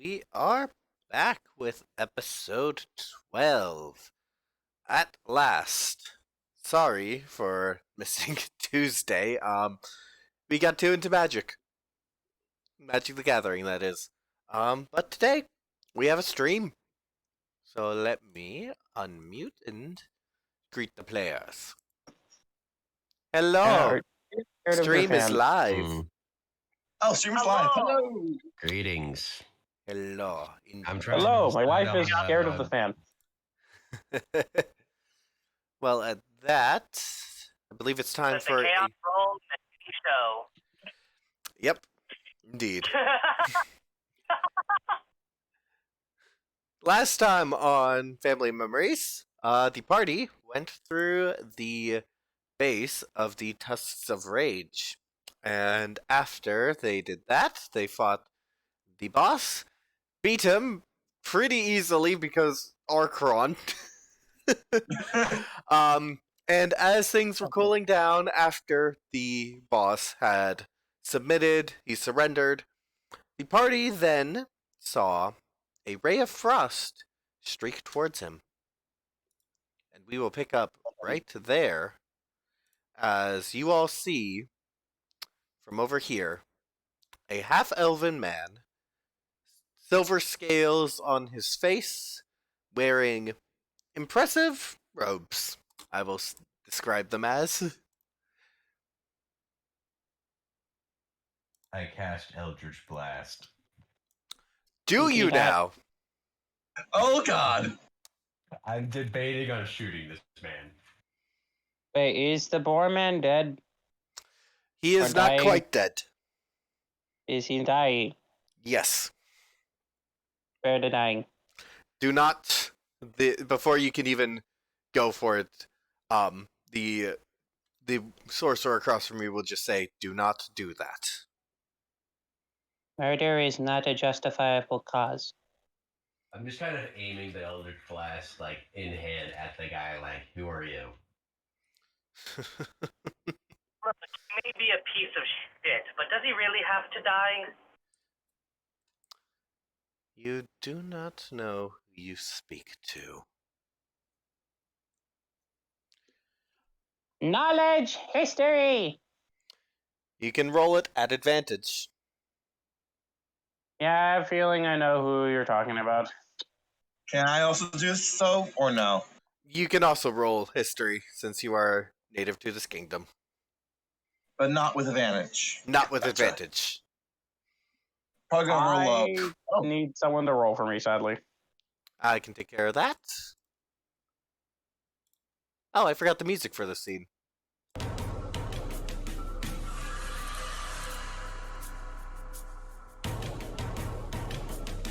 We are back with episode 12. At last. Sorry for missing Tuesday. We got too into Magic. Magic the Gathering, that is. But today, we have a stream. So let me unmute and greet the players. Hello! Stream is live. Oh, stream's live. Hello. Greetings. Hello. Hello, my wife is scared of the fan. Well, at that, I believe it's time for the Chaos Roll TV show. Yep, indeed. Last time on Family Memories, the party went through the base of the Tusks of Rage. And after they did that, they fought the boss, beat him pretty easily because Archron. And as things were cooling down after the boss had submitted, he surrendered, the party then saw a ray of frost streak towards him. And we will pick up right there as you all see from over here a half-elven man, silver scales on his face, wearing impressive robes, I will describe them as. I cast Eldritch Blast. Do you now? Oh God! I'm debating on shooting this man. Wait, is the boar man dead? He is Or not dying? quite dead. Is he dying? Yes. Where the dying? Do not, before you can even go for it, the sorcerer across from you will just say, do not do that. Murder is not a justifiable cause. I'm just kind of aiming the Eldritch Blast, like, in hand at the guy, like, who are you? Look, he may be a piece of shit, but does he really have to die? You do not know who you speak to. Knowledge! History! You can roll it at advantage. Yeah, I have a feeling I know who you're talking about. Can I also do so or no? You can also roll history, since you are native to this kingdom. But not with advantage. Not with Gotcha. advantage. Probably gonna roll I up. Oh. need someone to roll for me, sadly. I can take care of that. Oh, I forgot the music for this scene.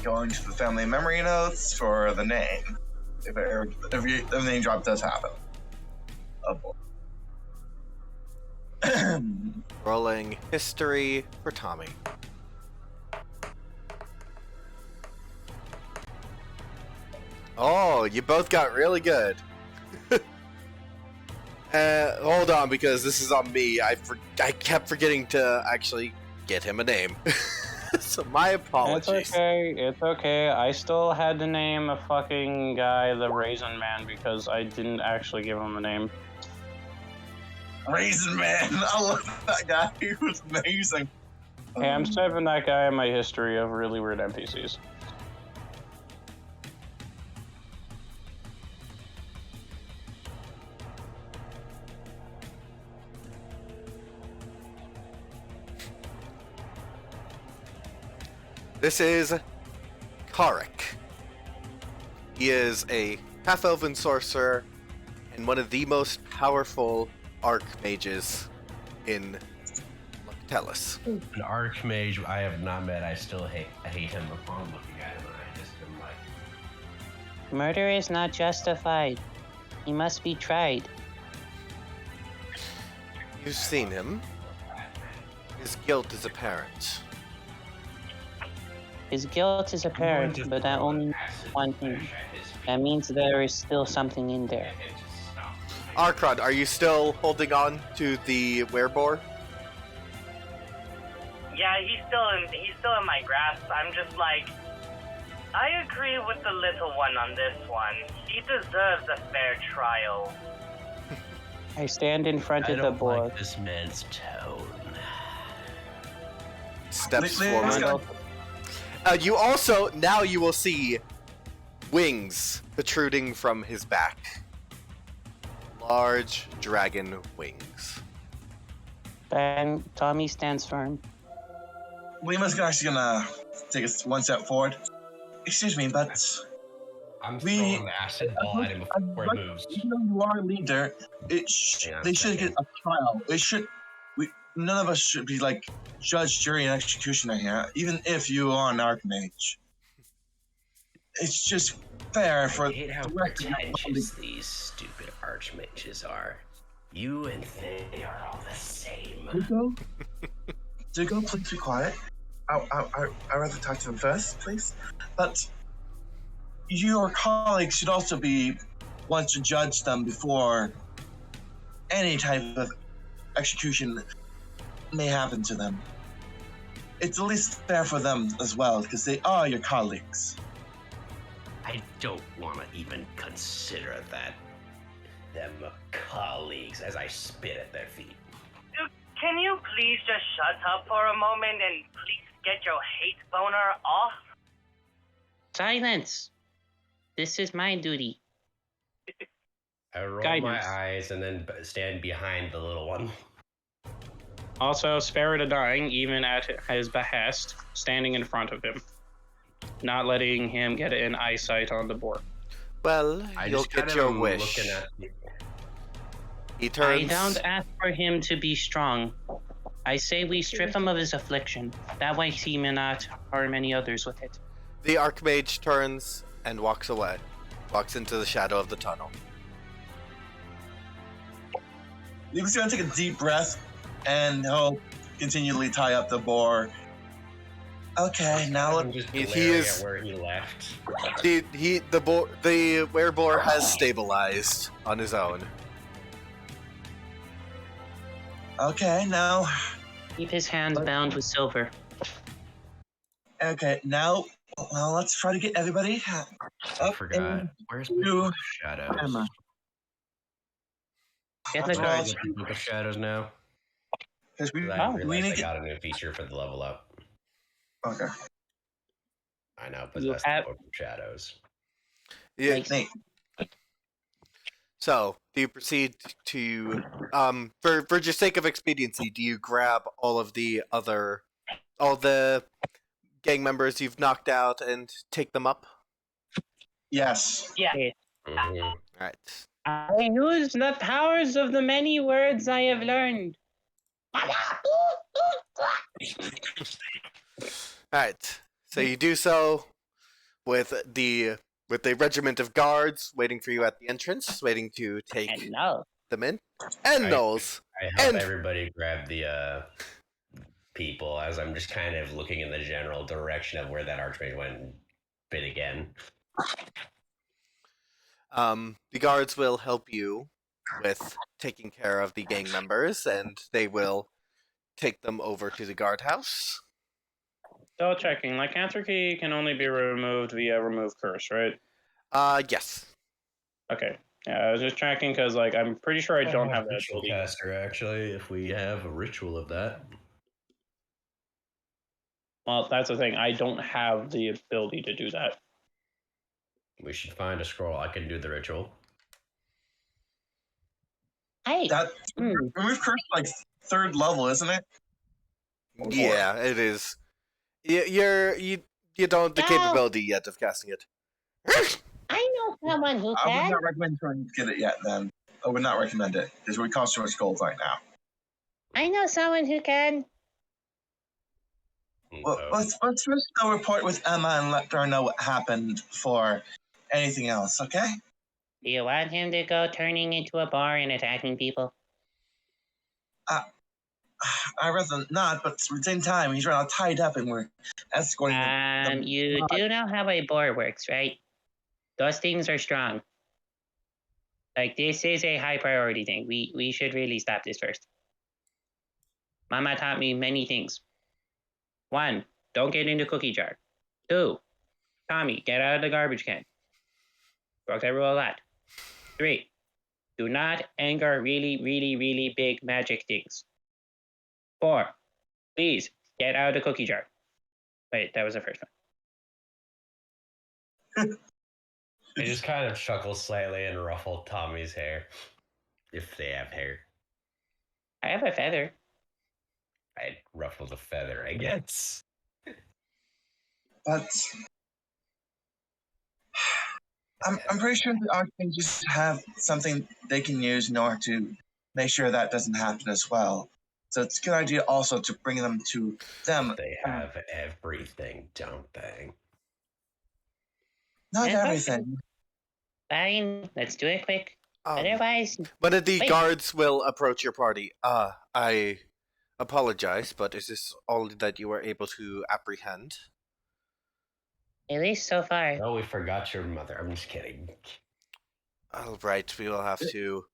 Going to the family memory notes for the name. If the name drop does happen. Oh boy. Rolling history for Tommy. Oh, you both got really good. Hold on, because this is on me. I kept forgetting to actually get him a name. So my apologies. It's okay. I still had to name a fucking guy the Raisin Man because I didn't actually give him a name. Raisin Man! I love that guy. He was amazing. Hey, I'm saving that guy in my history of really weird NPCs. This is Karik. He is a half-elven sorcerer and one of the most powerful archmages in Tellus. An Archmage I have not met, I hate him upon looking at him, and I just am like... Murder is not justified. He must be tried. You've seen him. His guilt is apparent. His guilt is apparent, but that only means one thing. That means there is still something in there. Archon, are you still holding on to the werebore? Yeah, he's still in my grasp. I'm just like, I agree with the little one on this one. He deserves a fair trial. I stand in front I of the don't board. like this man's tone. Steps Lee- Lee- forward. Let's go. You also, now you will see wings protruding from his back. Large dragon wings. And Tommy stands firm. Lima's actually gonna take us one step forward. Excuse me, but I'm We- throwing the acid ball at him before he moves. even though you are a leader, Hang on a they should get second. a trial. None of us should be like judge, jury, and executioner here, even if you are an archmage. It's just fair for I hate how the rest of the pretentious these stupid archmages are. You and they are all the same. Dugo, please be quiet. I'd rather talk to them first, please. But your colleagues should also be ones to judge them before any type of execution may happen to them. It's at least fair for them as well, because they are your colleagues. I don't want to even consider that. Them colleagues as I spit at their feet. Can you please just shut up for a moment and please get your hate boner off? Silence. This is my duty. I roll Guidance. my eyes and then stand behind the little one. Also, spare the dying, even at his behest, standing in front of him, not letting him get an eyesight on the board. Well, I you'll just kind get of your am wish. looking at He I turns. don't ask for him to be strong. I say we strip him of his affliction. That way he may not harm any others with it. The Archmage turns and walks away. Walks into the shadow of the tunnel. Luke's gonna take a deep breath, and he'll continually tie up the boar. Okay, now I'm just He glaring is- at where he left. The wereboar has stabilized on his own. okay, now Keep his hands bound with silver. okay, now well, let's try to get everybody I up forgot. and Where's you, my shadows? Emma. Get the Should I guards. get the shadows now? Because we, I we realized need I to got a new feature for the level up. okay. I now You possess have- the book of shadows. Yeah. Nice. Nate, So, do you proceed to, for just sake of expediency, do you grab all the gang members you've knocked out and take them up? yes. Mhm. Alright. I use the powers of the many words I have learned. Alright. So you do so with the regiment of guards waiting for you at the entrance, waiting to take And no. them in. And I- Knowles. I help And- everybody grab the people as I'm just kind of looking in the general direction of where that archmage went and bit again. The guards will help you with taking care of the gang members, and they will take them over to the guardhouse. Still checking. Lycanthropy can only be removed via remove curse, right? Yes. Okay. Yeah, I was just checking because, like, I'm pretty sure I don't have that ritual ability. caster actually. If we have a ritual of that, Well, that's the thing. I don't have the ability to do that. we should find a scroll. I can do the ritual. Hey. That remove curse like third level, isn't it? Or Yeah, it is. You don't have the No. capability yet of casting it. I know someone who I would can. not recommend trying to get it yet. Then I would not recommend it because we cost too much gold right now. I know someone who can. Well, So, let's just go report with Emma and let her know what happened for anything else. Okay? Do you want him to go turning into a bar and attacking people? I'd rather not, but at the same time, he's right now tied up and we're escorting him. You do know how a boar works, right? Those things are strong. Like, this is a high priority thing. We should really stop this first. Mama taught me many things. 1, don't get into cookie jar. 2, Tommy, get out of the garbage can. Broke that rule a lot. 3, do not anger really, really, really big magic things. 4, please get out of the cookie jar. Wait, that was the first one. I just kind of chuckle slightly and ruffle Tommy's hair. If they have hair. I have a feather. I'd ruffle the feather, I guess. But I'm pretty sure the archmages have something they can use in order to make sure that doesn't happen as well. So it's a good idea also to bring them to them. They have everything, don't they? Not Yeah. everything. Fine, let's do it quick. Um, Otherwise, one of the Wait. guards will approach your party. I apologize, but is this all that you were able to apprehend? at least so far. Oh, we forgot your mother. I'm just kidding. All right, we will have to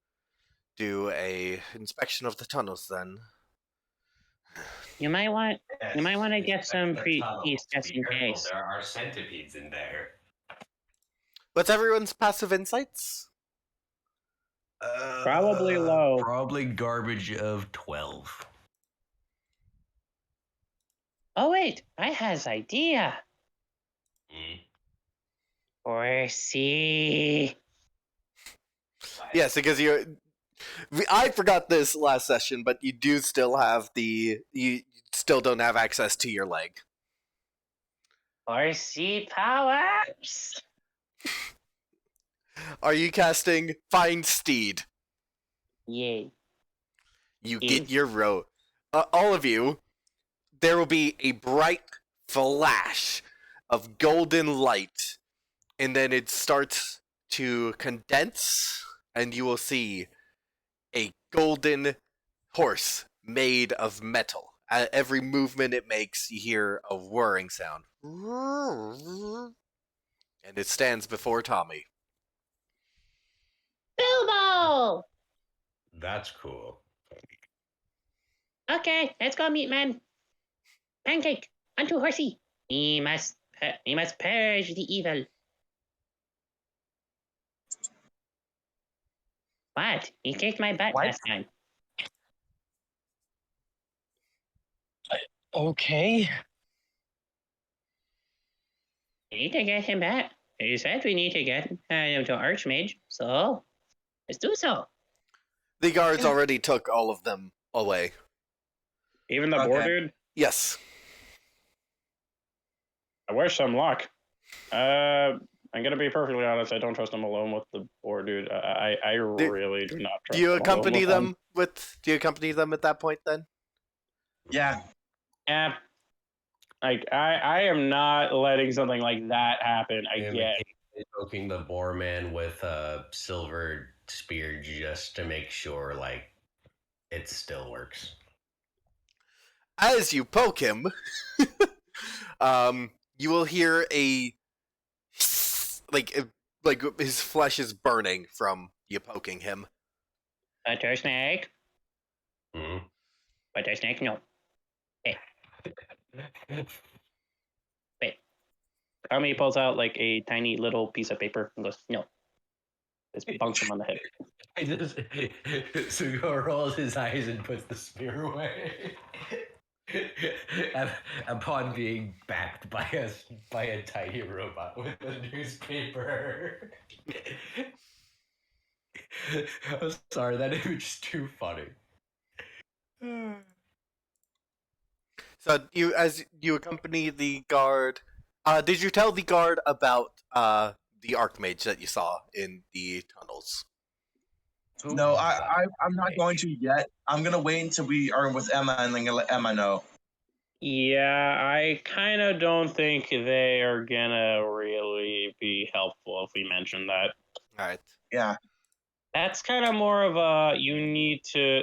do a inspection of the tunnels then. You might want to get some The pre tunnels. piece just Be in careful, case. There are centipedes in there. What's everyone's passive insights? Probably low. Probably garbage of 12. Oh wait, I has idea. Mm. Horsey. Yes, because I forgot this last session, but you do still have you still don't have access to your leg. Horsey powers. Are you casting Find Steed? Yay. You Yes. get your row. All of you, there will be a bright flash of golden light, and then it starts to condense, and you will see a golden horse made of metal. At every movement it makes, you hear a whirring sound. And it stands before Tommy. Bilbo. That's cool. Okay, let's go, meat man. Pancake, onto Horsey. We must purge the evil. What? He kicked my butt What? last time. Okay. We need to get him back. He said we need to get him to Archmage, so let's do so. The guards already took all of them away. Even the Okay. boar dude? Yes. I wish some luck. I'm gonna be perfectly honest. I don't trust him alone with the boar dude. I really do not trust. Do you him alone accompany with them Do you accompany them at that point then? Yeah. Yeah. Like I am not letting something like that happen again. Poking the boar man with a silver spear just to make sure, like, it still works. As you poke him, you will hear a like his flesh is burning from you poking him. Butter snake. Hmm? Butter snake, no. Tommy pulls out like a tiny little piece of paper and goes, "No." Just bunks him on the head. I just Sugo rolls his eyes and puts the spear away. Upon being backed by a tiny robot with a newspaper. I'm sorry, that image is too funny. So as you accompany the guard, did you tell the guard about the Archmage that you saw in the tunnels? No, I'm not going to yet. I'm gonna wait until we are with Emma and then let Emma know. Yeah, I kind of don't think they are gonna really be helpful if we mention that. All right. Yeah. That's kind of more of a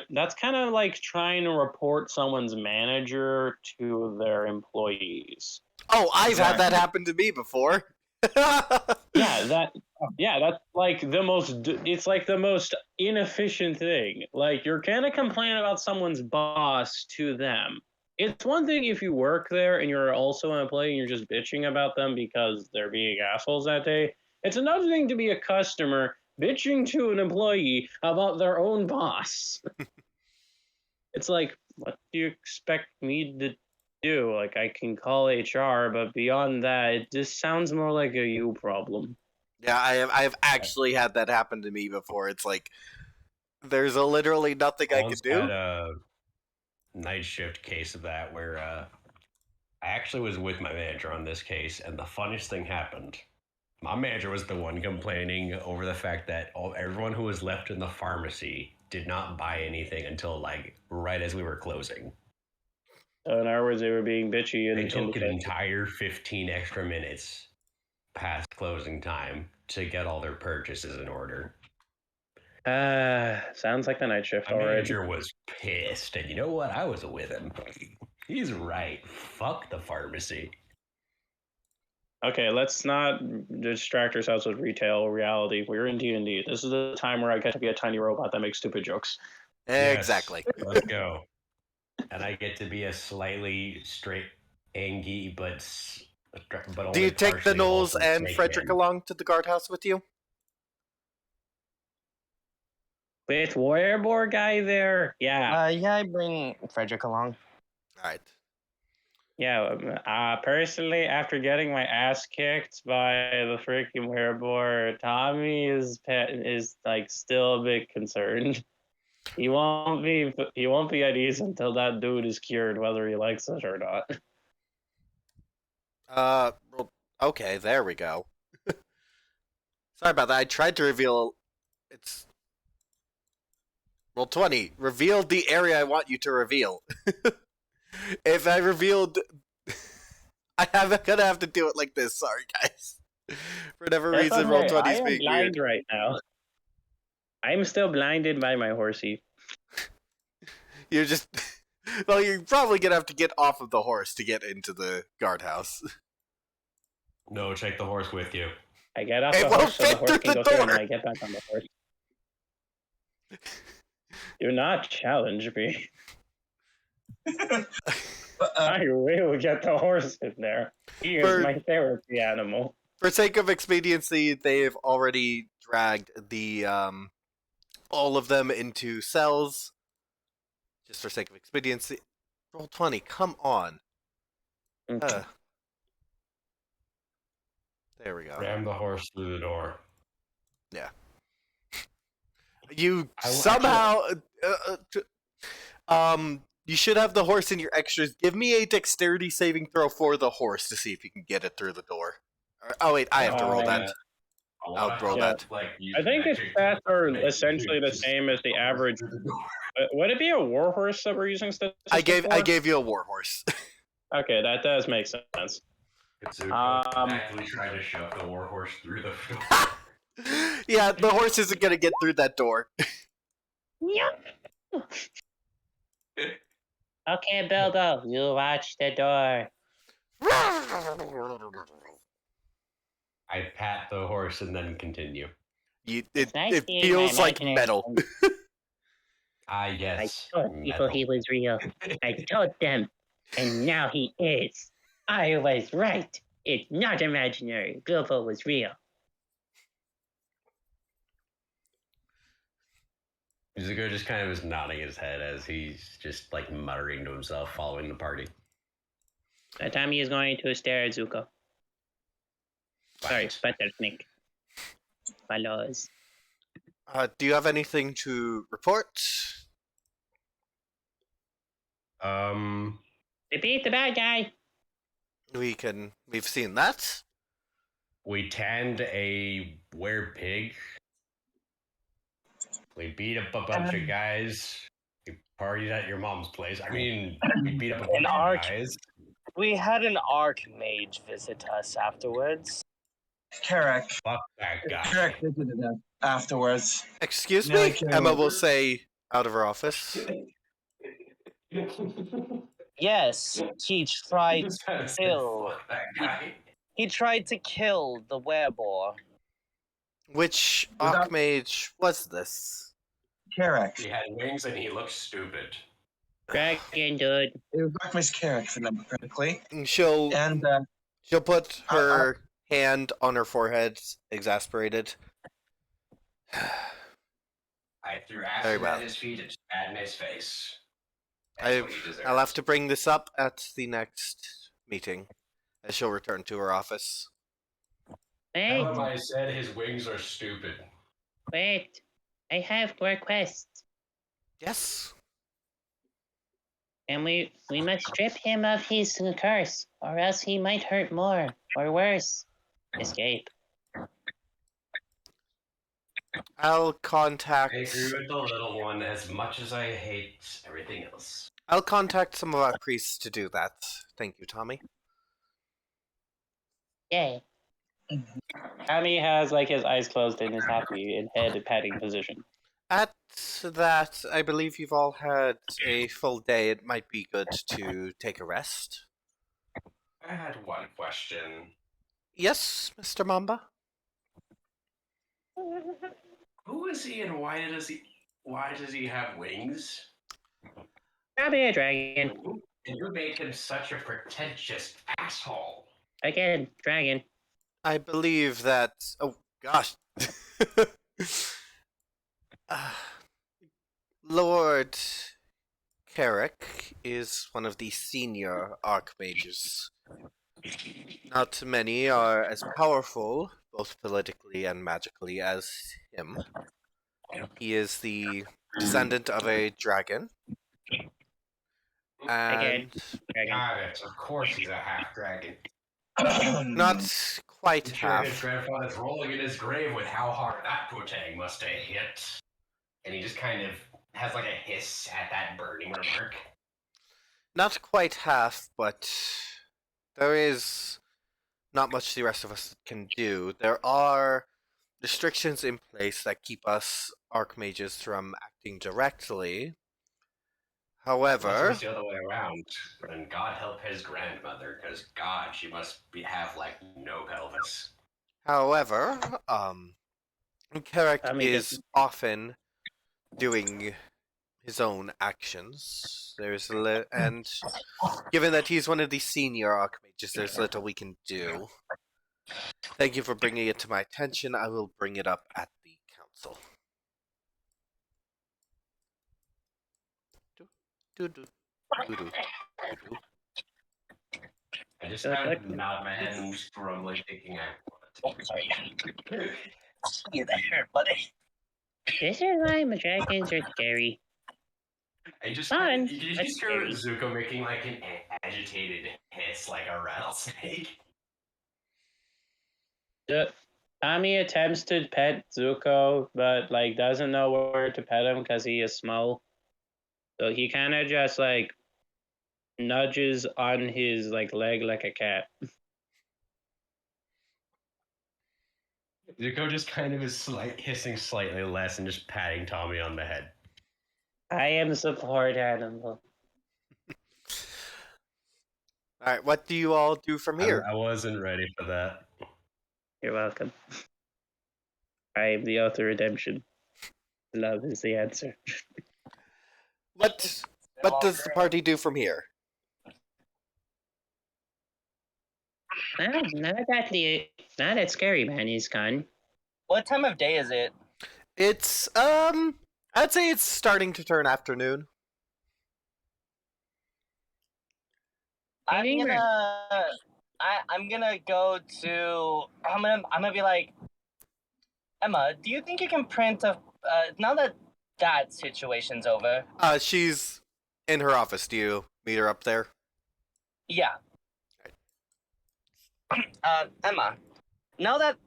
that's kind of like trying to report someone's manager to their employees. Oh, I've had that Exactly. happen to me before. Yeah, that's like it's like the most inefficient thing. Like you're gonna complain about someone's boss to them. It's one thing if you work there and you're also an employee and you're just bitching about them because they're being assholes that day. It's another thing to be a customer bitching to an employee about their own boss. It's like, what do you expect me to do? Like, I can call HR, but beyond that, it just sounds more like a you problem. Yeah, I have actually had that happen to me before. It's like there's literally nothing I can Once do. had a night shift case of that where I actually was with my manager on this case, and the funniest thing happened. My manager was the one complaining over the fact that everyone who was left in the pharmacy did not buy anything until like right as we were closing. So in other words, they were being bitchy and They took an entire 15 extra minutes past closing time to get all their purchases in order. Sounds like the night shift My already. manager was pissed, and you know what? I was with him. He's right. Fuck the pharmacy. Okay, let's not distract ourselves with retail reality. We're in D&D. This is the time where I get to be a tiny robot that makes stupid jokes. Yes, Exactly. let's go. And I get to be a slightly straight Angie, but only Do you take the partially Knowles also and snake Frederick man. along to the guardhouse with you? With Warrior Boar guy there? Yeah. Yeah, I bring Frederick along. All right. Yeah, personally, after getting my ass kicked by the freaking Warrior Boar, Tommy is like still a bit concerned. He won't be at ease until that dude is cured, whether he likes it or not. Well, okay, there we go. Sorry about that. I tried to reveal. It's. Roll 20. Reveal the area I want you to reveal. If I revealed. I'm gonna have to do it like this. Sorry, guys. For whatever That's reason, okay. Roll 20 I is am being blind weird. right now. I'm still blinded by my horsey. You're just. Well, you're probably gonna have to get off of the horse to get into the guardhouse. No, take the horse with you. I get off It the won't horse so the fit horse through can the go through, and door. then I get back on the horse. Do not challenge me. But, I will get the horse in there. He is For- my therapy animal. For sake of expediency, they've already dragged the all of them into cells. Just for sake of expediency. Roll 20, come on. Okay. There we go. Ram the horse through the door. You I will somehow you should have the horse in your extras. Give me a dexterity saving throw for the horse to see if you can get it through the door. Oh wait, I have to roll that. I'll roll that. I think its stats are essentially the same as the average. Would it be a war horse that we're using statistics I for? gave you a war horse. Okay, that does make sense. Actually trying to shove the war horse through the door. Yeah, the horse isn't gonna get through that door. Okay, Bilbo, you watch the door. I pat the horse and then continue. It's nice It being feels my like imaginary metal. friend. Ah, I yes. told people metal. he was real. I told them, and now he is. I was right. It's not imaginary. Bilbo was real. Zuko just kind of is nodding his head as he's just like muttering to himself, following the party. Tommy is going to stare at Zuko. Sorry, Buttersnake. Follows. Do you have anything to report? Repeat the bad guy. We've seen that. We tanned a were-pig. We beat up a bunch of guys. We partied at your mom's place. I mean, we beat up a bunch An of arc. guys. We had an archmage visit us afterwards. Carrick. Fuck that guy. Carrick visited us afterwards. Excuse Yeah, I me? can- Emma will say out of her office. Yes, he tried to kill. Fuck that guy. He tried to kill the werebore. Which Without- Archmage was this? Carrick. He had wings and he looked stupid. Dragon, dude. It was like Miss Carrick, if I remember correctly. She'll And she'll put her hand on her forehead, exasperated. I threw Very acid well. at his feet and spat in his face. That's what he deserves. I'll have to bring this up at the next meeting, as she'll return to her office. Wait, Tell him I said his wings are stupid. wait. I have requests. Yes. And we must strip him of his curse, or else he might hurt more, or worse. Escape. I'll contact. I agree with the little one as much as I hate everything else. I'll contact some of our priests to do that. Thank you, Tommy. Yay. Tommy has like his eyes closed and is happy in head patting position. At that, I believe you've all had a full day. It might be good to take a rest. I had one question. Yes, Mr. Mamba? Who is he and why does he have wings? Probably a dragon. And you made him such a pretentious asshole. Again, dragon. I believe that. Oh, gosh. Lord Carrick is one of the senior archmages. Not many are as powerful, both politically and magically, as him. He is the descendant of a dragon. And Dragon. Got it. Of course he's a half dragon. not quite I'm sure his half. grandfather's rolling in his grave with how hard that Putang must have hit. And he just kind of has like a hiss at that burning remark. Not quite half, but there is not much the rest of us can do. There are restrictions in place that keep us archmages from acting directly. However, It's the other way around. And God help his grandmother, because God, she must have like no pelvis. however, Carrick I mean, is often doing his own actions. And given that he's one of the senior archmages, there's little we can do. Thank you for bringing it to my attention. I will bring it up at the council. I just kind of nod my head and grumbly thinking You there, buddy. This is why dragons are scary. I just Fun, did you but just hear scary. Zuko making like an agitated hiss like a rattlesnake? Tommy attempts to pet Zuko, but like doesn't know where to pet him because he is small. So he kind of just like nudges on his like leg like a cat. Zuko just kind of is hissing slightly less and just patting Tommy on the head. I am support animal. Alright, what do you all do from here? I wasn't ready for that. You're welcome. I am the author redemption. Love is the answer. What does the party do from here? Well, now that Scary Man is gone. What time of day is it? It's I'd say it's starting to turn afternoon. I'm Maybe gonna go to. I'm gonna be like, Emma. Do you think you can print a? Now that situation's over. She's in her office. Do you meet her up there? Yeah. Emma. Now that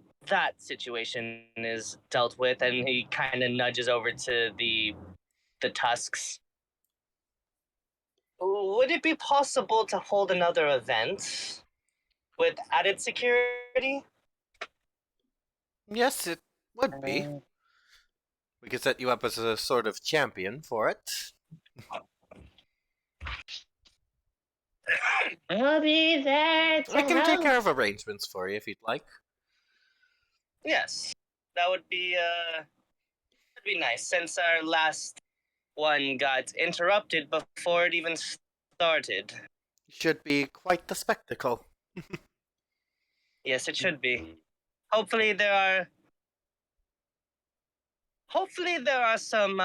situation is dealt with, and he kind of nudges over to the tusks. Would it be possible to hold another event with added security? Yes, it would be. We could set you up as a sort of champion for it. I'll be there to I can take help. care of arrangements for you if you'd like. Yes, that would be nice. Since our last one got interrupted before it even started. Should be quite the spectacle. Yes, it should be. Hopefully there are some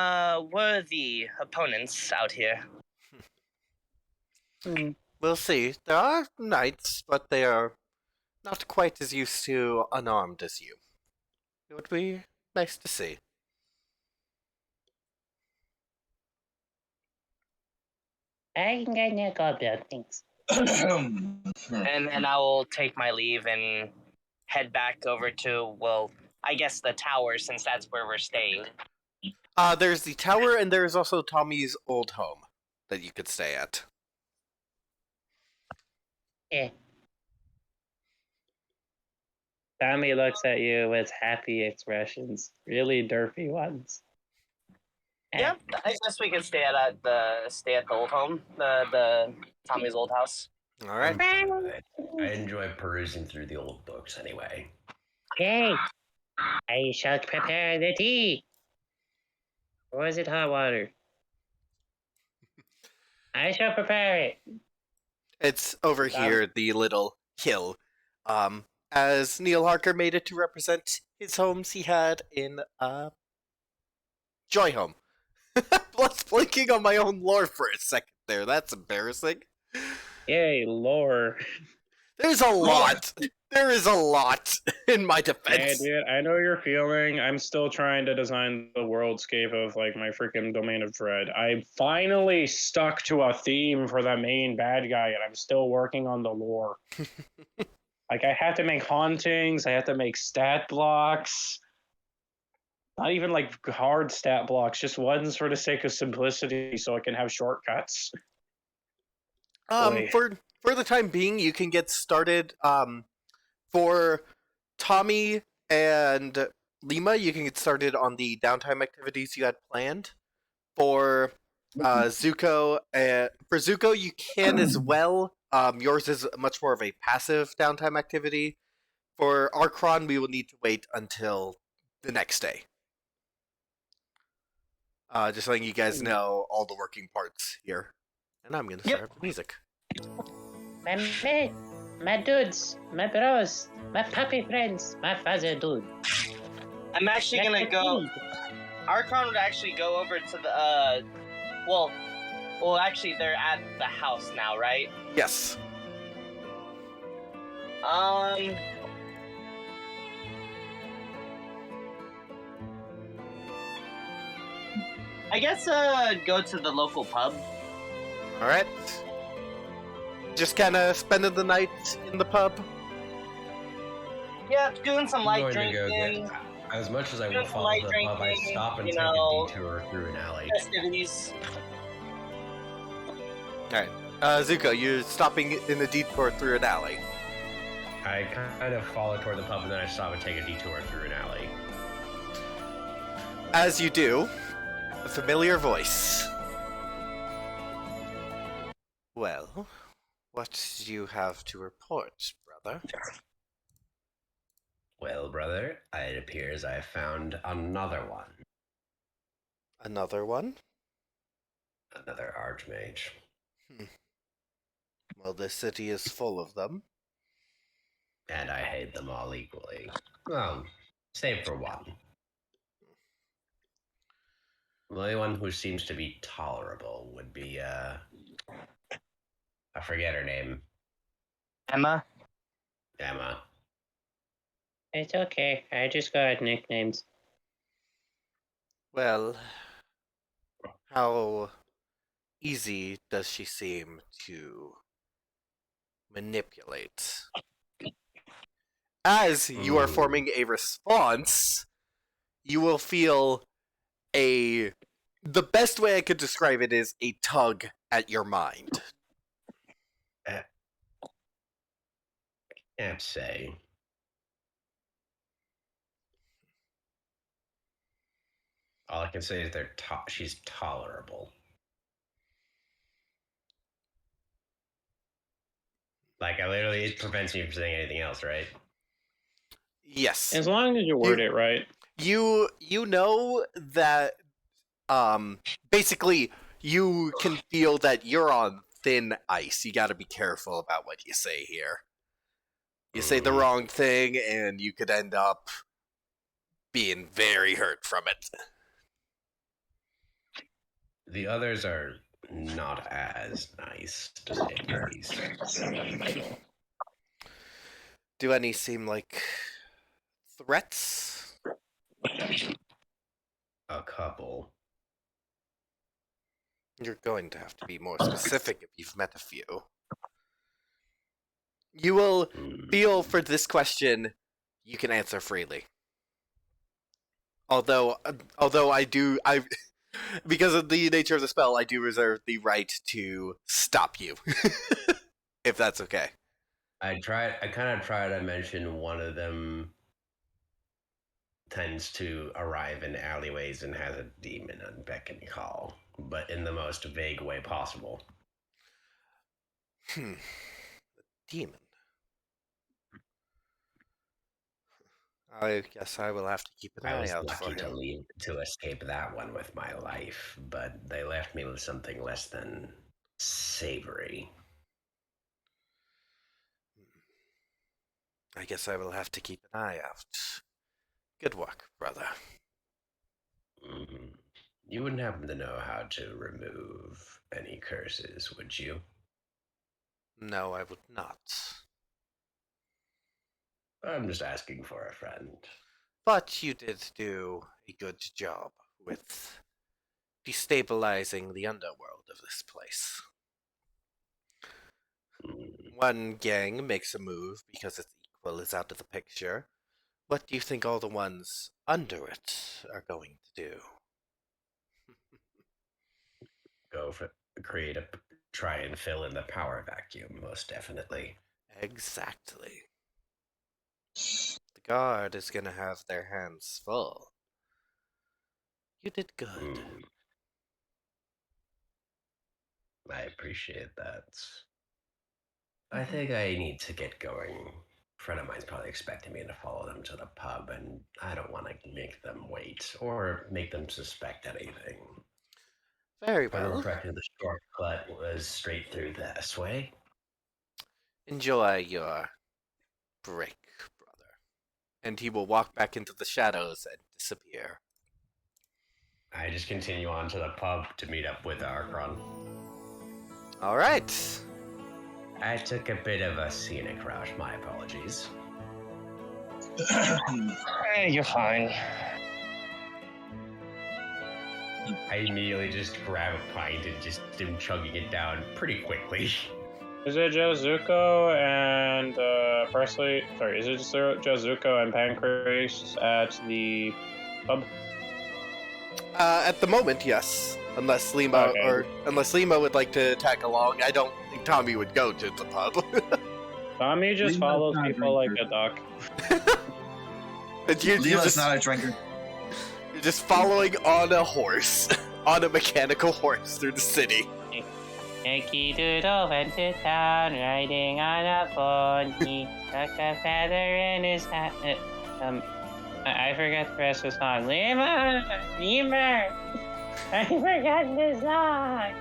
worthy opponents out here. We'll see. There are knights, but they are not quite as used to unarmed as you. It would be nice to see. I'm gonna go build things. And then I will take my leave and head back over to, well, I guess the tower, since that's where we're staying. There's the tower, and there's also Tommy's old home that you could stay at. Yeah. Tommy looks at you with happy expressions, really derpy ones. Yeah, I guess we could stay at the old home, the Tommy's old house. All right. I enjoy perusing through the old books anyway. Okay. I shall prepare the tea. Or is it hot water? I shall prepare it. It's over here, the little hill. As Neil Harker made it to represent his homes he had in Joy Home. Plus blinking on my own lore for a second there. That's embarrassing. Yay, lore. There's a lot. There is a lot in my Yeah, defense. dude, I know you're feeling. I'm still trying to design the worldscape of like my freaking Domain of Dread. I finally stuck to a theme for the main bad guy, and I'm still working on the lore. Like I have to make hauntings. I have to make stat blocks. Not even like hard stat blocks, just ones for the sake of simplicity, so I can have shortcuts. Boy. For the time being, you can get started. For Tommy and Lima, you can get started on the downtime activities you had planned. For Zuko, you can as well. Yours is much more of a passive downtime activity. For Archron, we will need to wait until the next day. Just letting you guys know all the working parts here. And I'm going to start the music. My mate, my dudes, my bros, my puppy friends, my father dude. I'm actually gonna go. Archon would actually go over to the well, actually they're at the house now, right? Yes. I guess go to the local pub. All right. Just kind of spending the night in the pub. Yeah, doing some light I'm going to drinking. go get, as much as I Doing will some follow light the pub, I drinking, stop and you take know, a detour through an alley. Festivities. Alright. Zuko, you're stopping in a detour through an alley. I kind of follow toward the pub and then I stop and take a detour through an alley. As you do, a familiar voice. Well, what do you have to report, brother? Well, brother, it appears I found another one. Another one? Another archmage. Well, this city is full of them. And I hate them all equally. Well, save for one. The only one who seems to be tolerable would be, I forget her name. Emma. Emma. It's okay. I just got nicknames. Well, how easy does she seem to manipulate? As you are forming a response, you will feel the best way I could describe it is a tug at your mind. Can't say. All I can say is she's tolerable. Like, it prevents me from saying anything else, right? Yes. As long as you word it right. You know that basically, you can feel that you're on thin ice. You got to be careful about what you say here. You say the wrong thing, and you could end up being very hurt from it. The others are not as nice, to say the least. Do any seem like threats? A couple. You're going to have to be more specific if you've met a few. You will feel for this question, you can answer freely. Although because of the nature of the spell, I do reserve the right to stop you, if that's okay. I kind of try to mention one of them tends to arrive in alleyways and has a demon on beck and call, but in the most vague way possible. A demon. I guess I will have to keep an I eye was out for lucky him. to escape that one with my life, but they left me with something less than savory. I guess I will have to keep an eye out. Good work, brother. You wouldn't happen to know how to remove any curses, would you? No, I would not. I'm just asking for a friend. But you did do a good job with destabilizing the underworld of this place. One gang makes a move because its equal is out of the picture. What do you think all the ones under it are going to do? Try and fill in the power vacuum, most definitely. Exactly. The guard is going to have their hands full. You did good. I appreciate that. I think I need to get going. A friend of mine's probably expecting me to follow them to the pub, and I don't want to make them wait or make them suspect anything. Very If I well. remember correctly, the shortcut was straight through this way. Enjoy your break, brother. And he will walk back into the shadows and disappear. I just continue on to the pub to meet up with Archon. All right. I took a bit of a scenic route. My apologies. You're fine. I immediately just grab a pint and just am chugging it down pretty quickly. Is it Jazuko and Presley? Sorry, is it just Jazuko and Pancrase at the pub? At the moment, yes. Unless Lima would like to tag along, I don't think Tommy would go to the pub. Tommy just Lima's follows not a people like drinker. a duck. And you're Lima's just, not a drinker. you're just following on a horse, on a mechanical horse through the city. Yankee Doodle went to town riding on a pony. Stuck a feather in his hat. I forgot the rest of the song. Lima! I forgot the song!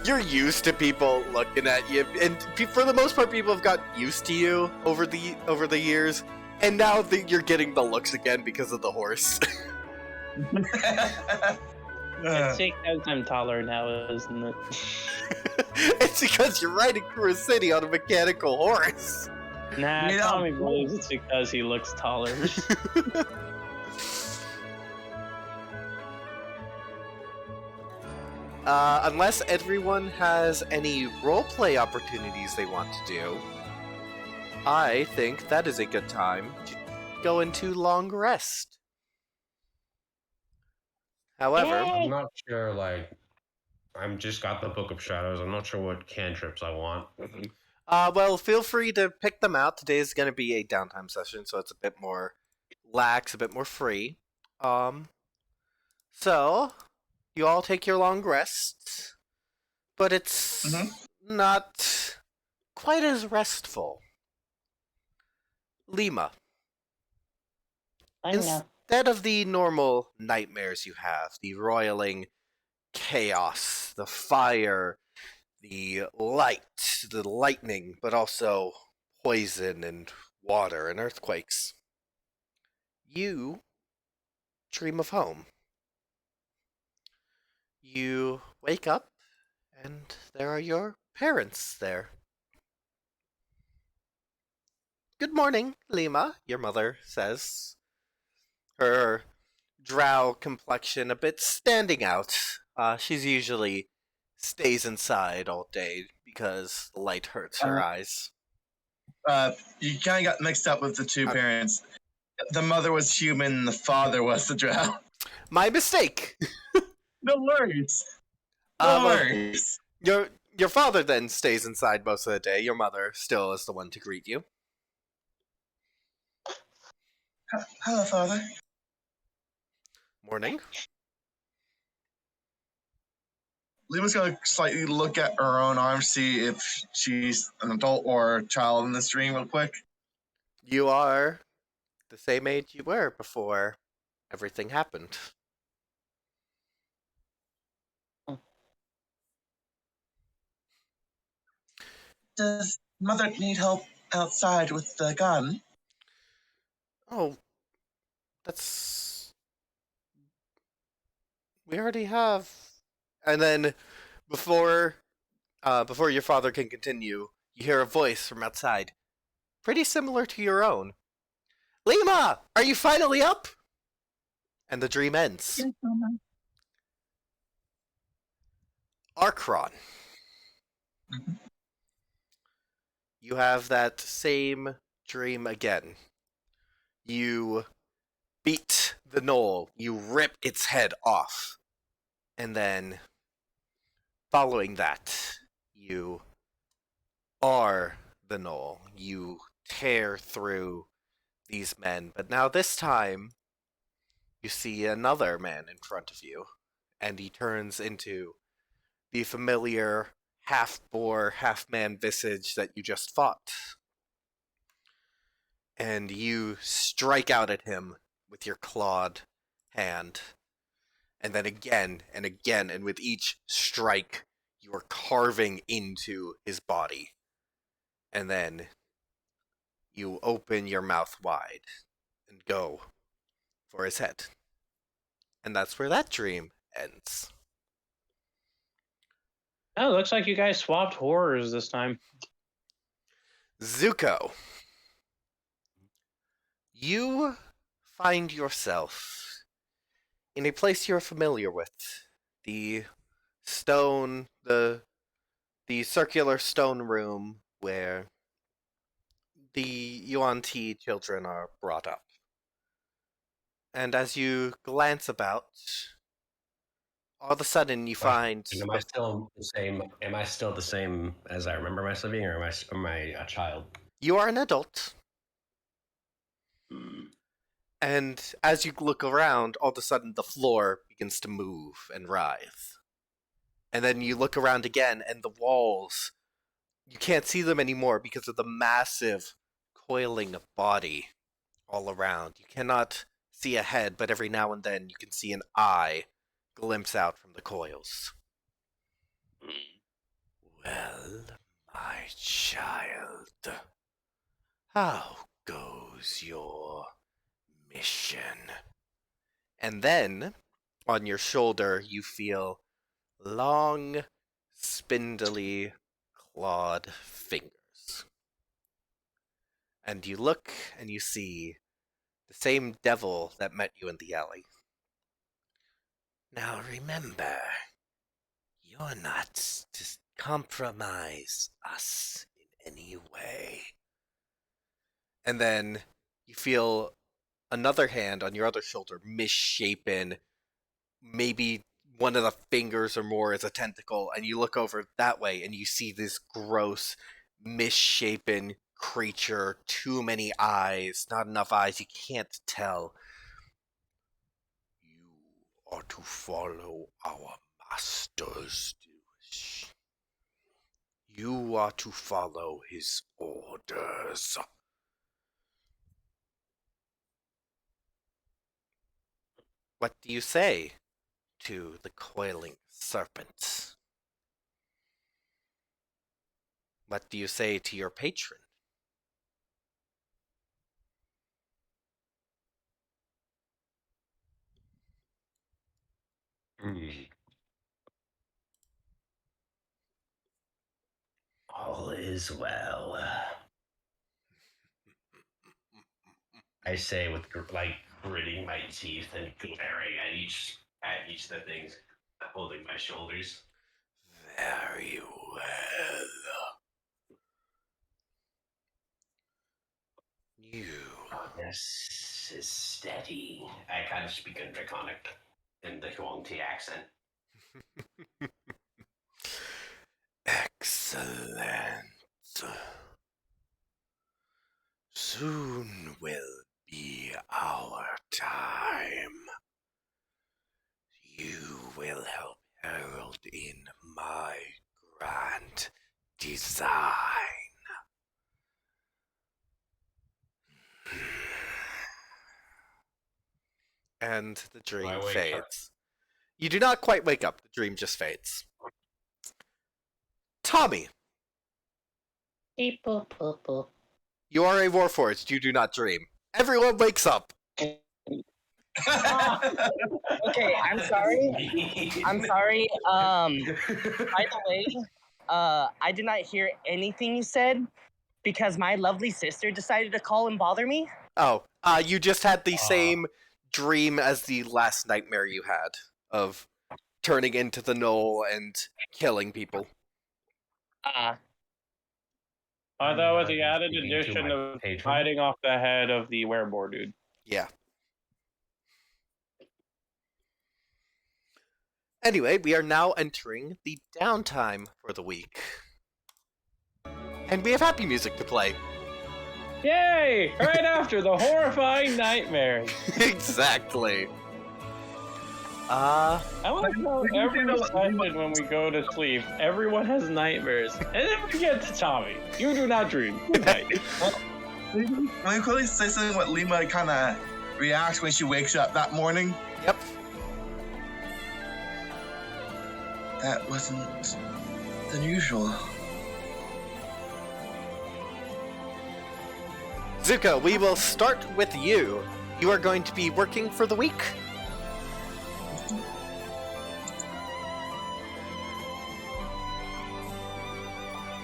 You're used to people looking at you, and for the most part, people have gotten used to you over the years, and now you're getting the looks again because of the horse. It's because I'm taller now, isn't it? It's because you're riding through a city on a mechanical horse. Nah, Yeah. Tommy believes it's because he looks taller. Unless everyone has any roleplay opportunities they want to do, I think that is a good time to go into long rest. However, I'm not sure, I'm just got the Book of Shadows. I'm not sure what cantrips I want. well, feel free to pick them out. Today is going to be a downtime session, so it's a bit more lax, a bit more free. So you all take your long rest, but it's not quite as restful. Lima, I know. Instead of the normal nightmares you have, the roiling chaos, the fire, the light, the lightning, but also poison and water and earthquakes, you dream of home. You wake up, and there are your parents there. Good morning, Lima, your mother says, her drow complexion a bit standing out. She's usually stays inside all day because the light hurts her eyes. You kind of got mixed up with the two Uh, parents. The mother was human, the father was the drow. My mistake. No worries. Uh, No well, worries. your father then stays inside most of the day. Your mother still is the one to greet you. Hello, father. Morning. Lima's gonna slightly look at her own arm, see if she's an adult or a child in this dream, real quick. You are the same age you were before everything happened. Does mother need help outside with the gun? Oh, that's. We already have. And then, before before your father can continue, you hear a voice from outside, pretty similar to your own. Lima, are you finally up? And the dream ends. Archron. Mhm. You have that same dream again. You beat the knoll, you rip its head off, and then, following that, you are the knoll. You tear through these men, but now this time, you see another man in front of you, and he turns into the familiar half boar, half man visage that you just fought. And you strike out at him with your clawed hand. And then again and again, and with each strike, you are carving into his body. And then you open your mouth wide and go for his head. And that's where that dream ends. Oh, looks like you guys swapped horrors this time. Zuko, you find yourself in a place you're familiar with. The stone, the circular stone room where the Yuan Ti children are brought up. And as you glance about, all of a sudden you find And am I still the same? Am I still the same as I remember myself being, or am I a child? you are an adult. And as you look around, all of a sudden the floor begins to move and writhe. And then you look around again, and the walls, you can't see them anymore because of the massive coiling body all around. You cannot see a head, but every now and then you can see an eye glimpse out from the coils. Well, my child, how goes your mission? And then, on your shoulder, you feel long, spindly, clawed fingers. And you look and you see the same devil that met you in the alley. Now remember, you're not to compromise us in any way. And then you feel another hand on your other shoulder, misshapen. Maybe one of the fingers or more is a tentacle, and you look over that way and you see this gross, misshapen creature. Too many eyes, not enough eyes, you can't tell. You are to follow our master's wish. You are to follow his orders. What do you say to the coiling serpent? What do you say to your patron? All is well. I say with gritting my teeth and glaring at each of the things, holding my shoulders. Very well. You. This is steady. I kind of speak in Draconic in the Huangti accent. Excellent. Soon will be our time. You will help herald in my grand design. And the dream I wake up. fades. You do not quite wake up, the dream just fades. Tommy, Beep, boop, boop, boop. you are a Warforged, you do not dream. Everyone wakes up. Okay, I'm sorry. I'm sorry. By the way, I did not hear anything you said because my lovely sister decided to call and bother me. Oh, you just had the same dream as the last nightmare you had of turning into the knoll and killing people. I thought with the added Speaking to addition my of patron. biting off the head of the werebore dude. Yeah. Anyway, we are now entering the downtime for the week. And we have happy music to play. Yay! Right after the horrifying nightmares. Exactly. I like how we can every do what- session when we go to sleep, everyone has nightmares. And then we get to Tommy. You do not dream. Good night. Can we quickly say something what Lima kind of reacts when she wakes up that morning? Yep. That wasn't unusual. Zuko, we will start with you. You are going to be working for the week.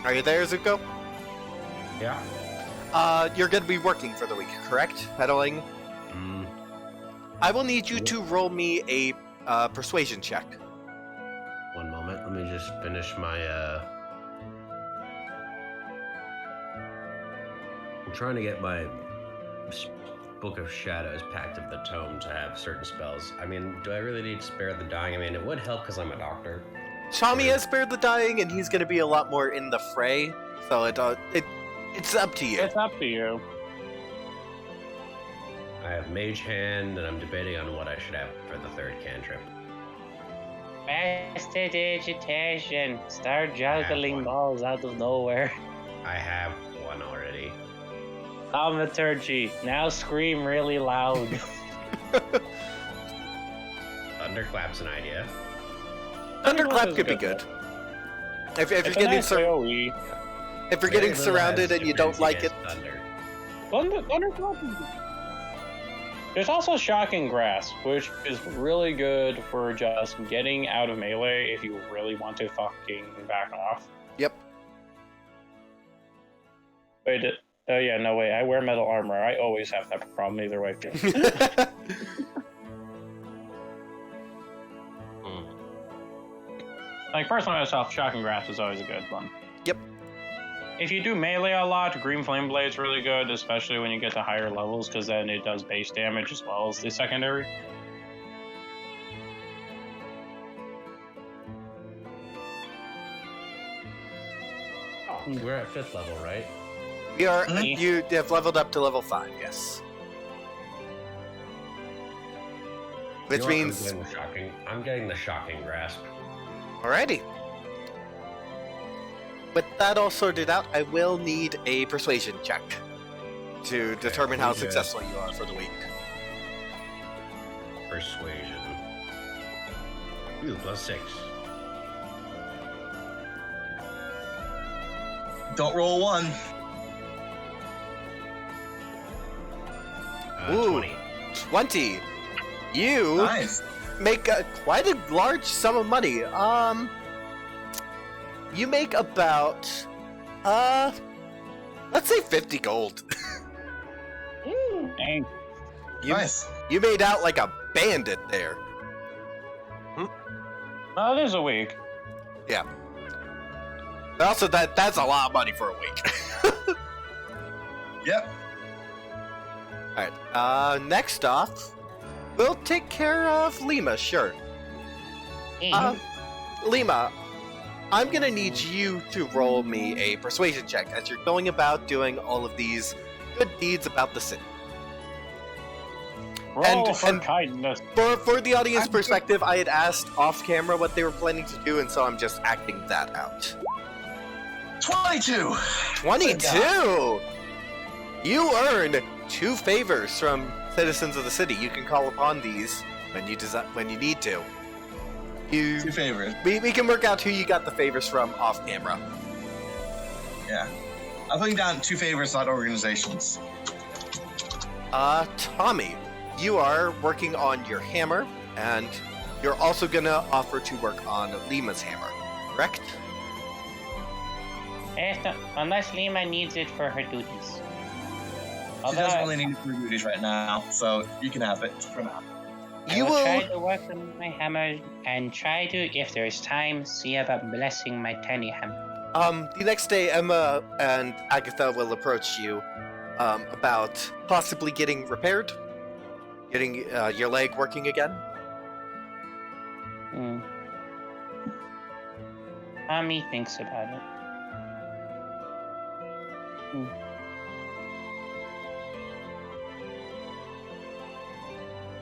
Are you there, Zuko? Yeah. You're going to be working for the week, correct? Pedaling. I will need you to roll me a persuasion check. One moment. Let me just finish my. I'm trying to get my Book of Shadows, Pact of the Tome, to have certain spells. I mean, do I really need Spare the Dying? I mean, it would help because I'm a doctor. Tommy has spared the dying, and he's going to be a lot more in the fray. So it's up to you. It's up to you. I have Mage Hand, and I'm debating on what I should have for the third cantrip. Prestidigitation. Start juggling balls out of nowhere. I have one already. Thaumaturgy. Now scream really loud. Thunderclap's an idea. Thunderclap is could be good. good. If you're It's a getting nice AoE. if you're getting Very little surrounded has and you don't defense like it, against Thunder. Thunderclap is good. There's also Shocking Grasp, which is really good for just getting out of melee if you really want to fucking back off. yep. Wait, oh yeah, no way. I wear metal armor. I always have that problem either way. Like, personally myself, Shocking Grasp is always a good one. Yep. If you do melee a lot, Green Flame Blade's really good, especially when you get to higher levels, because then it does base damage as well as the secondary. Oh, we're at 5th level, right? You are Mhm. you have leveled up to level 5, yes. Which You know what? means I'm getting the shocking grasp. alrighty. With that all sorted out, I will need a persuasion check to determine how let me just- successful you are for the week. Persuasion. Ooh, +6. Don't roll 1. Ooh. 20. 20. You Nice. make quite a large sum of money. You make about, let's say 50 gold. Dang. You, Nice. you made out like a bandit there. Well, it is a week. But also, that's a lot of money for a week. Yep. Alright, next off, we'll take care of Lima, sure. Lima, I'm gonna need you to roll me a persuasion check as you're going about doing all of these good deeds about the city. Roll for and- kindness. For the audience perspective, I had asked off camera what they were planning to do, and so I'm just acting that out. 22. 22! You earn 2 favors from citizens of the city. You can call upon these when you need to. 2 favors. We can work out who you got the favors from off camera. Yeah. I'm putting down 2 favors, not organizations. Tommy, you are working on your hammer, and you're also gonna offer to work on Lima's hammer, correct? Unless Lima needs it for her duties. She doesn't really need to do duties right now, so you can have it for now. I will try to work on my hammer and try to, if there's time, see about blessing my tiny hammer. The next day, Emma and Agatha will approach you about possibly getting repaired, getting your leg working again. Tommy thinks about it.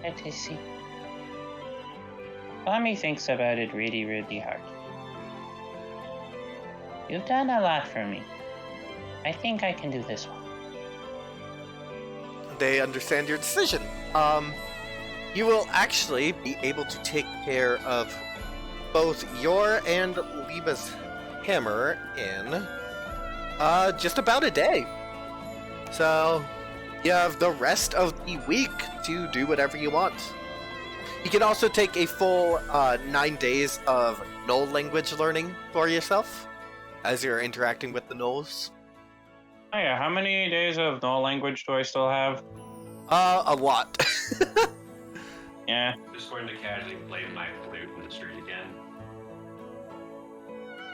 Let us see. Tommy thinks about it really, really hard. You've done a lot for me. I think I can do this one. They understand your decision. You will actually be able to take care of both your and Lima's hammer in just about a day. So you have the rest of the week to do whatever you want. You can also take a full 9 days of Gnoll language learning for yourself as you're interacting with the Gnolls. Oh yeah, how many days of Gnoll language do I still have? A lot. Yeah. Just going to casually play my flute in the street again.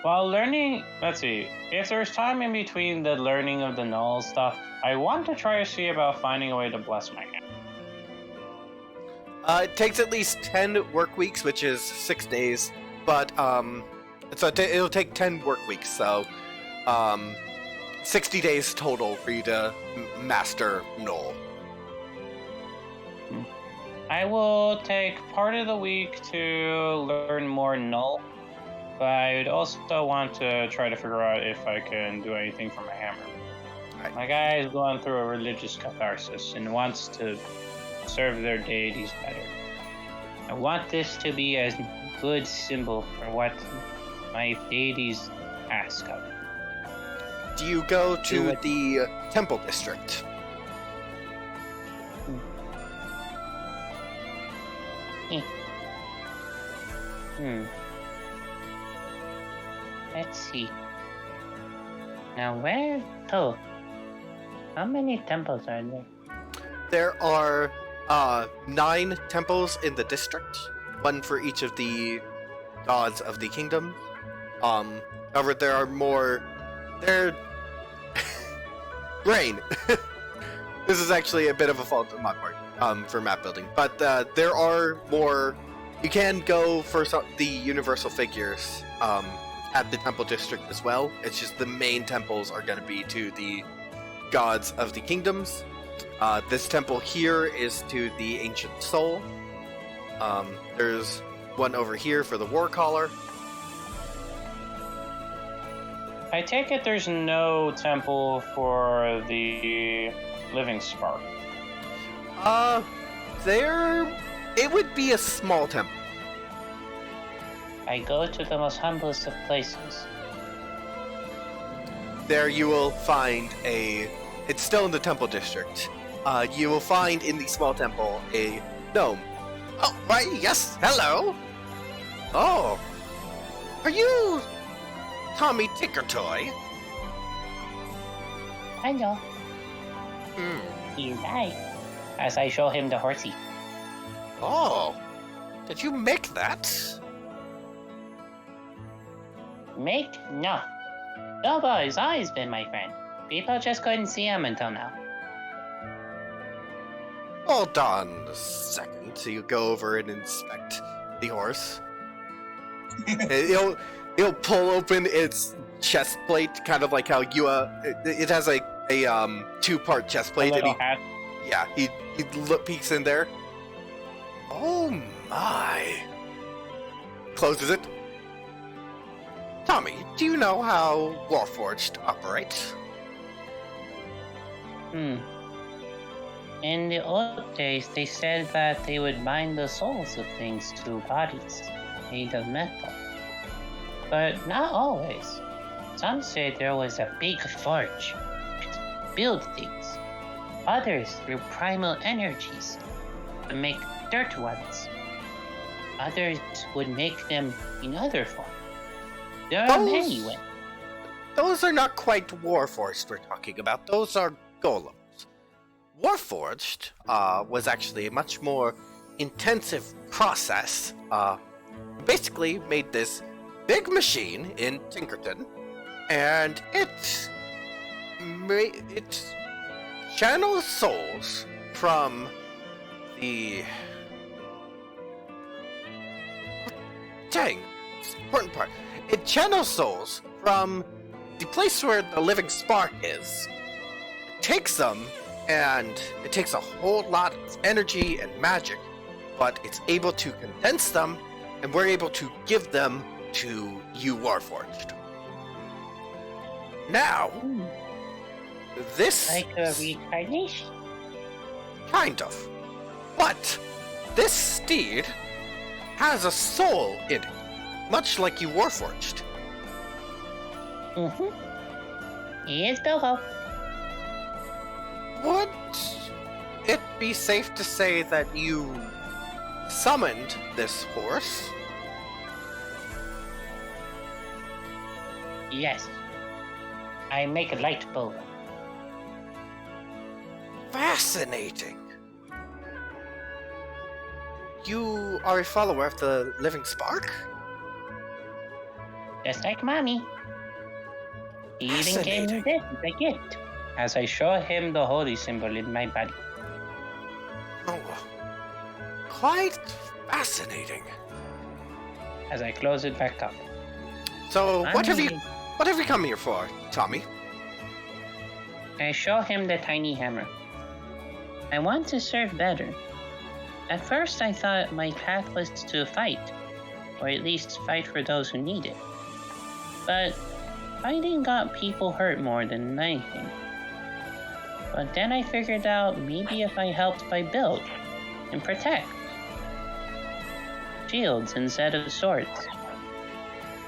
While learning, let's see, if there's time in between the learning of the Gnoll stuff, I want to try to see about finding a way to bless my hammer. It takes at least 10 work weeks, which is 6 days, but it'll take 10 work weeks, so 60 days total for you to master Gnoll. I will take part of the week to learn more Gnoll, but I would also want to try to figure out if I can do anything for my hammer. Right. My guy is going through a religious catharsis and wants to serve their deities better. I want this to be a good symbol for what my deities ask of. Do you go to the temple district? Let's see. Now where? Oh. How many temples are there? There are 9 temples in the district, one for each of the gods of the kingdom. However, there are more. Brain. This is actually a bit of a fault on my part for map building, but there are more. You can go for the universal figures at the temple district as well. It's just the main temples are going to be to the gods of the kingdoms. This temple here is to the Ancient Soul. There's one over here for the War Caller. I take it there's no temple for the Living Spark. There It would be a small temple. I go to the most humblest of places. There you will find it's still in the temple district. You will find in the small temple a gnome. Oh, why, yes, hello. Oh, are you Tommy Tinkertoy? I know. Hmm. He's right. As I show him the horsey. Oh, did you make that? Make? No. Nobody's always been my friend. People just couldn't see him until now. Hold on a second. So you go over and inspect the horse. He'll pull open its chest plate, kind of like how you it has a two-part chest plate, and he peeks in there. Oh my! Closes it. Tommy, do you know how Warforged operates? In the old days, they said that they would bind the souls of things to bodies made of metal. But not always. Some say there was a big forge to build things. Others through primal energies to make dirt ones. Others would make them in other forms. There are many ways. Those are not quite Warforged we're talking about. Those are golems. Warforged was actually a much more intensive process. Basically made this big machine in Tinkerton, and it channels souls from the... Dang, it's the important part. It channels souls from the place where the living spark is. It takes them, and it takes a whole lot of energy and magic, but it's able to condense them, and we're able to give them to you Warforged. Now, this... Like a reincarnation? Kind of. But this steed has a soul in it, much like you Warforged. He is Bilbo. Would it be safe to say that you summoned this horse? Yes. I make a light bulb. Fascinating. You are a follower of the Living Spark? Just like Mommy. He even gave me this as a gift, as I show him the holy symbol in my body. Oh, quite fascinating. As I close it back up. So, what have you come here for, Tommy? I show him the tiny hammer. I want to serve better. At first I thought my path was to fight, or at least fight for those who need it. But fighting got people hurt more than anything. But then I figured out maybe if I helped by build and protect. Shields instead of swords.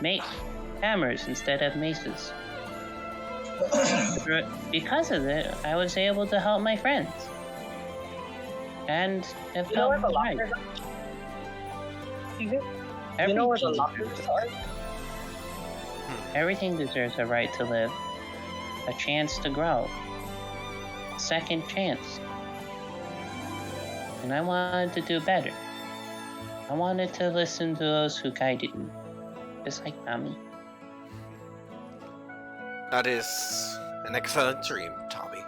Make hammers instead of maces. Because of it, I was able to help my friends. And it felt right. You know where the lockers are? Everything deserves a right to live, a chance to grow, a second chance. And I wanted to do better. I wanted to listen to those who guided me, just like Mommy. That is an excellent dream, Tommy.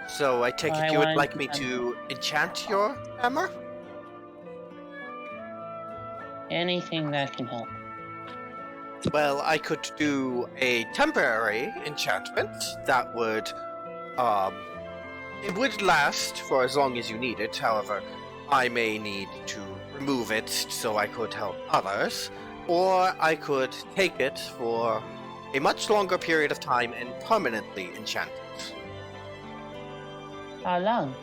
So I take it you would like me to enchant your hammer? Anything that can help. Well, I could do a temporary enchantment that would, it would last for as long as you need it. However, I may need to remove it so I could help others, or I could take it for a much longer period of time and permanently enchant it. How long?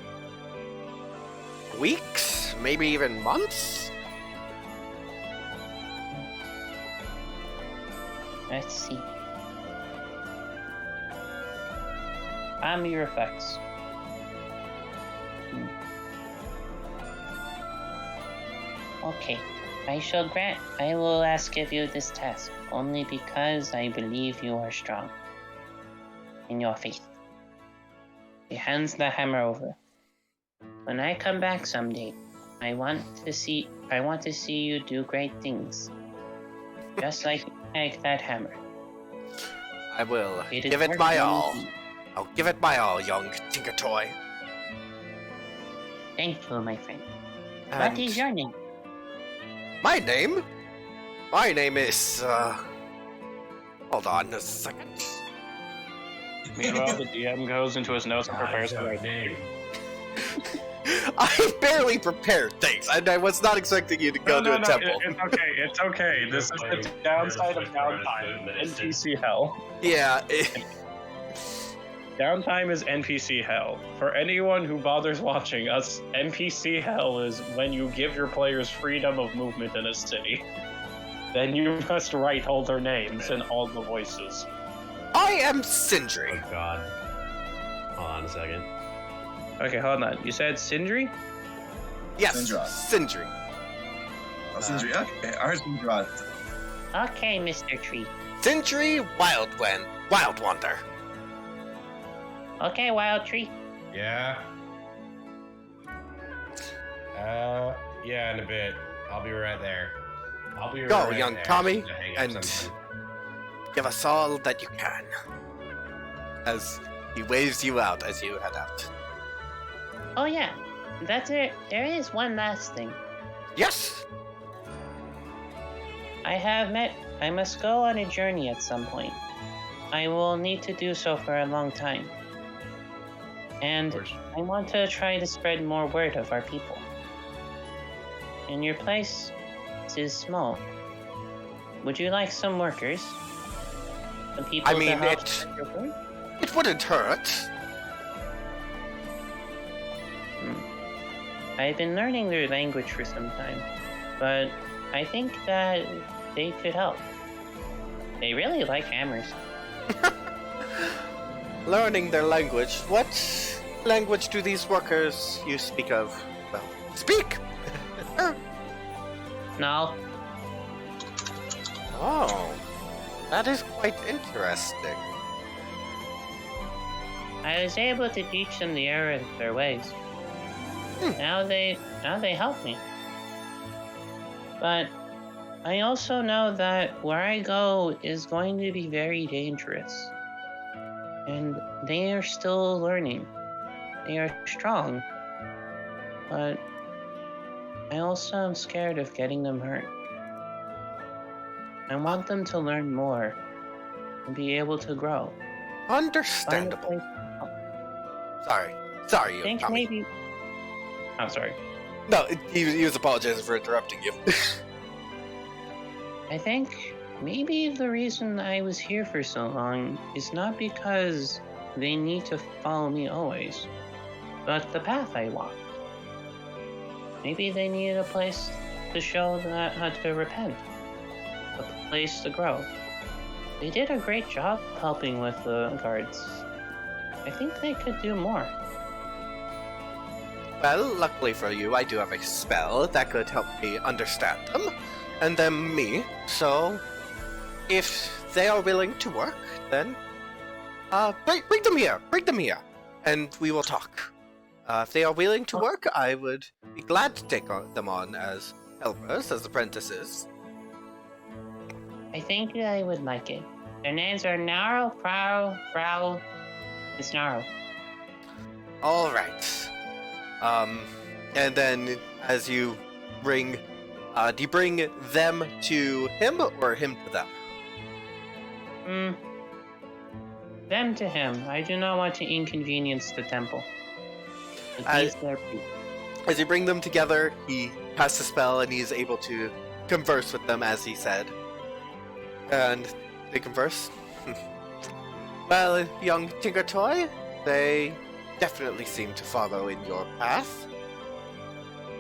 weeks, maybe even months. Let's see. Your effects. Okay. I will ask of you this task, only because I believe you are strong. In your faith. He hands the hammer over. When I come back someday, I want to see you do great things. Just like that hammer. I will It is give it worth my it all. indeed. I'll give it my all, young Tinker Toy. Thank you, my friend. What And is your name? my name? My name is, hold on a second. Meanwhile, the DM goes into his notes and prepares for Right it. name. I barely prepared things, and I was not expecting you to go to a temple. It's okay. It's okay. This is the downside of downtime. NPC hell. Yeah, Downtime is NPC hell. For anyone who bothers watching us, NPC hell is when you give your players freedom of movement in a city. Then you must write all their names and all the voices. I am Oh Sindri. god. Hold on a second. Okay, hold on. You said Sindri? Yes, Sindra. Sindri. Oh, Sindri. Okay, our Sindra. Okay, Mr. Tree. Sindri Wild Wander. Okay, Wild Tree. Yeah. Yeah, in a bit. I'll be right there. I'll be Go, right young there. Tommy, To hang up and sometime. give us all that you can. As he waves you out as you head out. Oh yeah, that's it. There is one last thing. Yes! I must go on a journey at some point. I will need to do so for a long time. Of And course. I want to try to spread more word of our people. And your place is small. Would you like some workers? Some people I to mean, help it- spread your word? It wouldn't hurt. I've been learning their language for some time, but I think that they could help. They really like hammers. Learning their language. What language do these workers you speak of? Well, speak! No, Oh, that is quite interesting. I was able to teach them the error of their ways. Now they help me. But I also know that where I go is going to be very dangerous. And they are still learning. They are strong. But I also am scared of getting them hurt. I want them to learn more and be able to grow. Find a Understandable. place- Sorry, I you, think Tommy. maybe. I'm sorry. No, he was apologizing for interrupting you. I think maybe the reason I was here for so long is not because they need to follow me always, but the path I walk. Maybe they needed a place to show that how to repent, a place to grow. They did a great job helping with the guards. I think they could do more. Well, luckily for you, I do have a spell that could help me understand them, and then me. So, if they are willing to work, then bring them here, and we will talk. If they are willing to work, I would be glad to take them on as helpers, as apprentices. I think I would like it. Their names are Naro, Prow, and Snarl. All right. And then as you bring, do you bring them to him or him to them? Them to him. I do not want to inconvenience the temple. But I- these are people. As you bring them together, he casts a spell and he is able to converse with them as he said. And they converse. Well, young Tinker Toy, they definitely seem to follow in your path.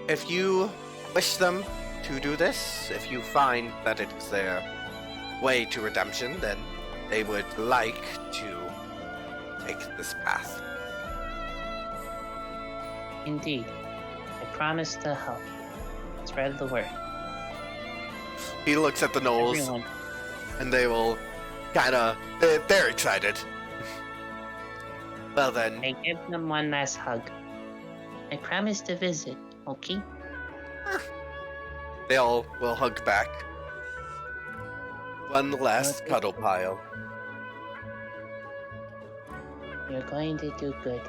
if you wish them to do this, if you find that it is their way to redemption, then they would like to take this path. Indeed. I promise to help. Spread the word. He looks at the gnolls, Everyone. and they will kinda... They're excited. Well then, I give them one last hug. I promise to visit, okay? they all will hug back. One last cuddle pile. You're going to do good.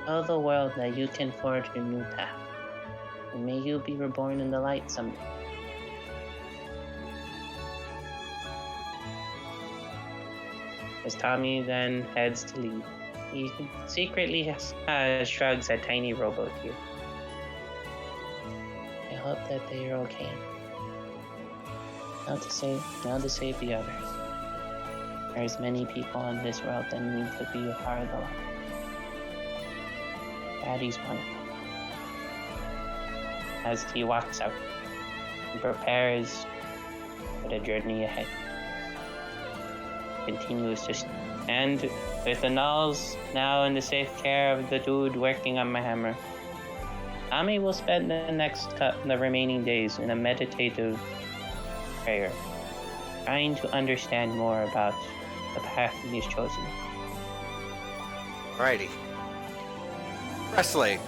Tell the world that you can forge a new path. And may you be reborn in the light someday. As Tommy then heads to leave, he secretly shrugs at Tiny Rowboat here. I hope that they are okay. Now to save the others. There's many people in this world that need to be a part of the light. Daddy's one of them. As he walks out, he prepares for the journey ahead. Continues to stand with the gnolls now in the safe care of the dude working on my hammer. Tommy will spend the remaining days in a meditative prayer, trying to understand more about the path he has chosen. Alrighty. Presley,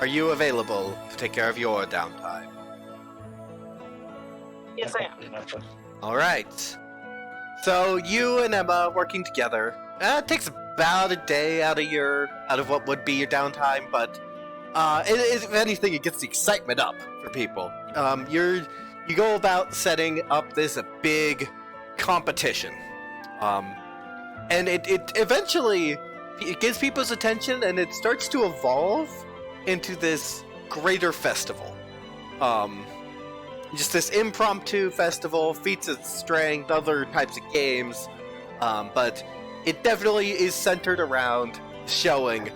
are you available to take care of your downtime? Yes, I am. Alright. So you and Emma working together. It takes about a day out of what would be your downtime, but if anything, it gets the excitement up for people. You go about setting up this big competition, and it eventually it gets people's attention, and it starts to evolve into this greater festival. Just this impromptu festival, feats of strength, other types of games, but it definitely is centered around showing,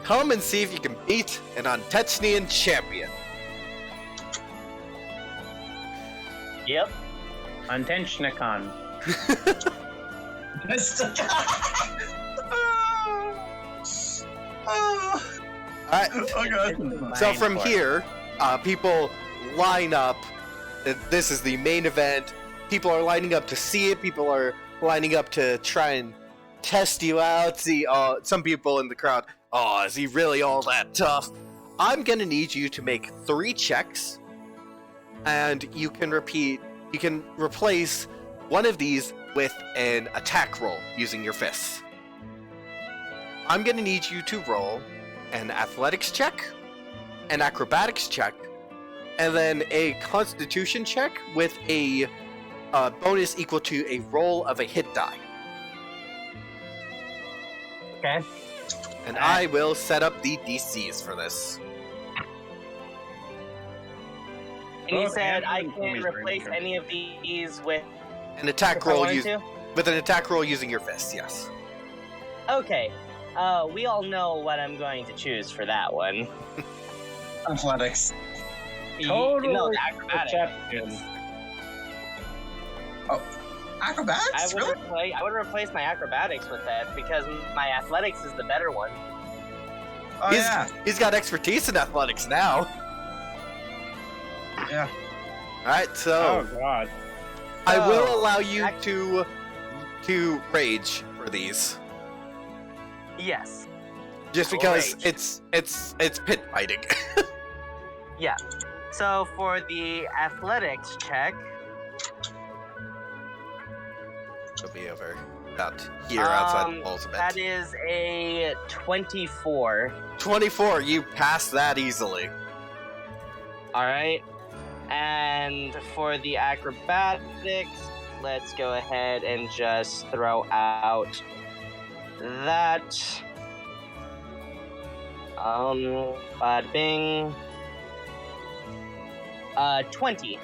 come and see if you can beat an Ontechnian champion. Yep. Ontechnicon. Alright, Okay. so from here, people line up. This is the main event. People are lining up to see it. People are lining up to try and test you out. See, some people in the crowd, is he really all that tough? I'm gonna need you to make 3 checks, and you can replace one of these with an attack roll using your fists. I'm gonna need you to roll an athletics check, an acrobatics check, and then a constitution check with a bonus equal to a roll of a hit die. Okay. And I will set up the DCs for this. And you Okay, said I I'm can replace any of these with An attack if I roll wanted to? with an attack roll using your fists, yes. Okay. We all know what I'm going to choose for that one. Athletics. Totally No, the acrobatics. perception. Acrobatics? I would replace my acrobatics with that because my athletics is the better one. Oh, yeah. He's got expertise in athletics now. Yeah. Alright, so Oh god. I will Oh, allow you to rage for these. Yes. Just because Rage. it's pit fighting. Yeah. So for the athletics check, It'll be over about here outside the walls a bit. that is a 24. 24, you pass that easily. All right. And for the acrobatics, let's go ahead and just throw out that. Bada bing. 20.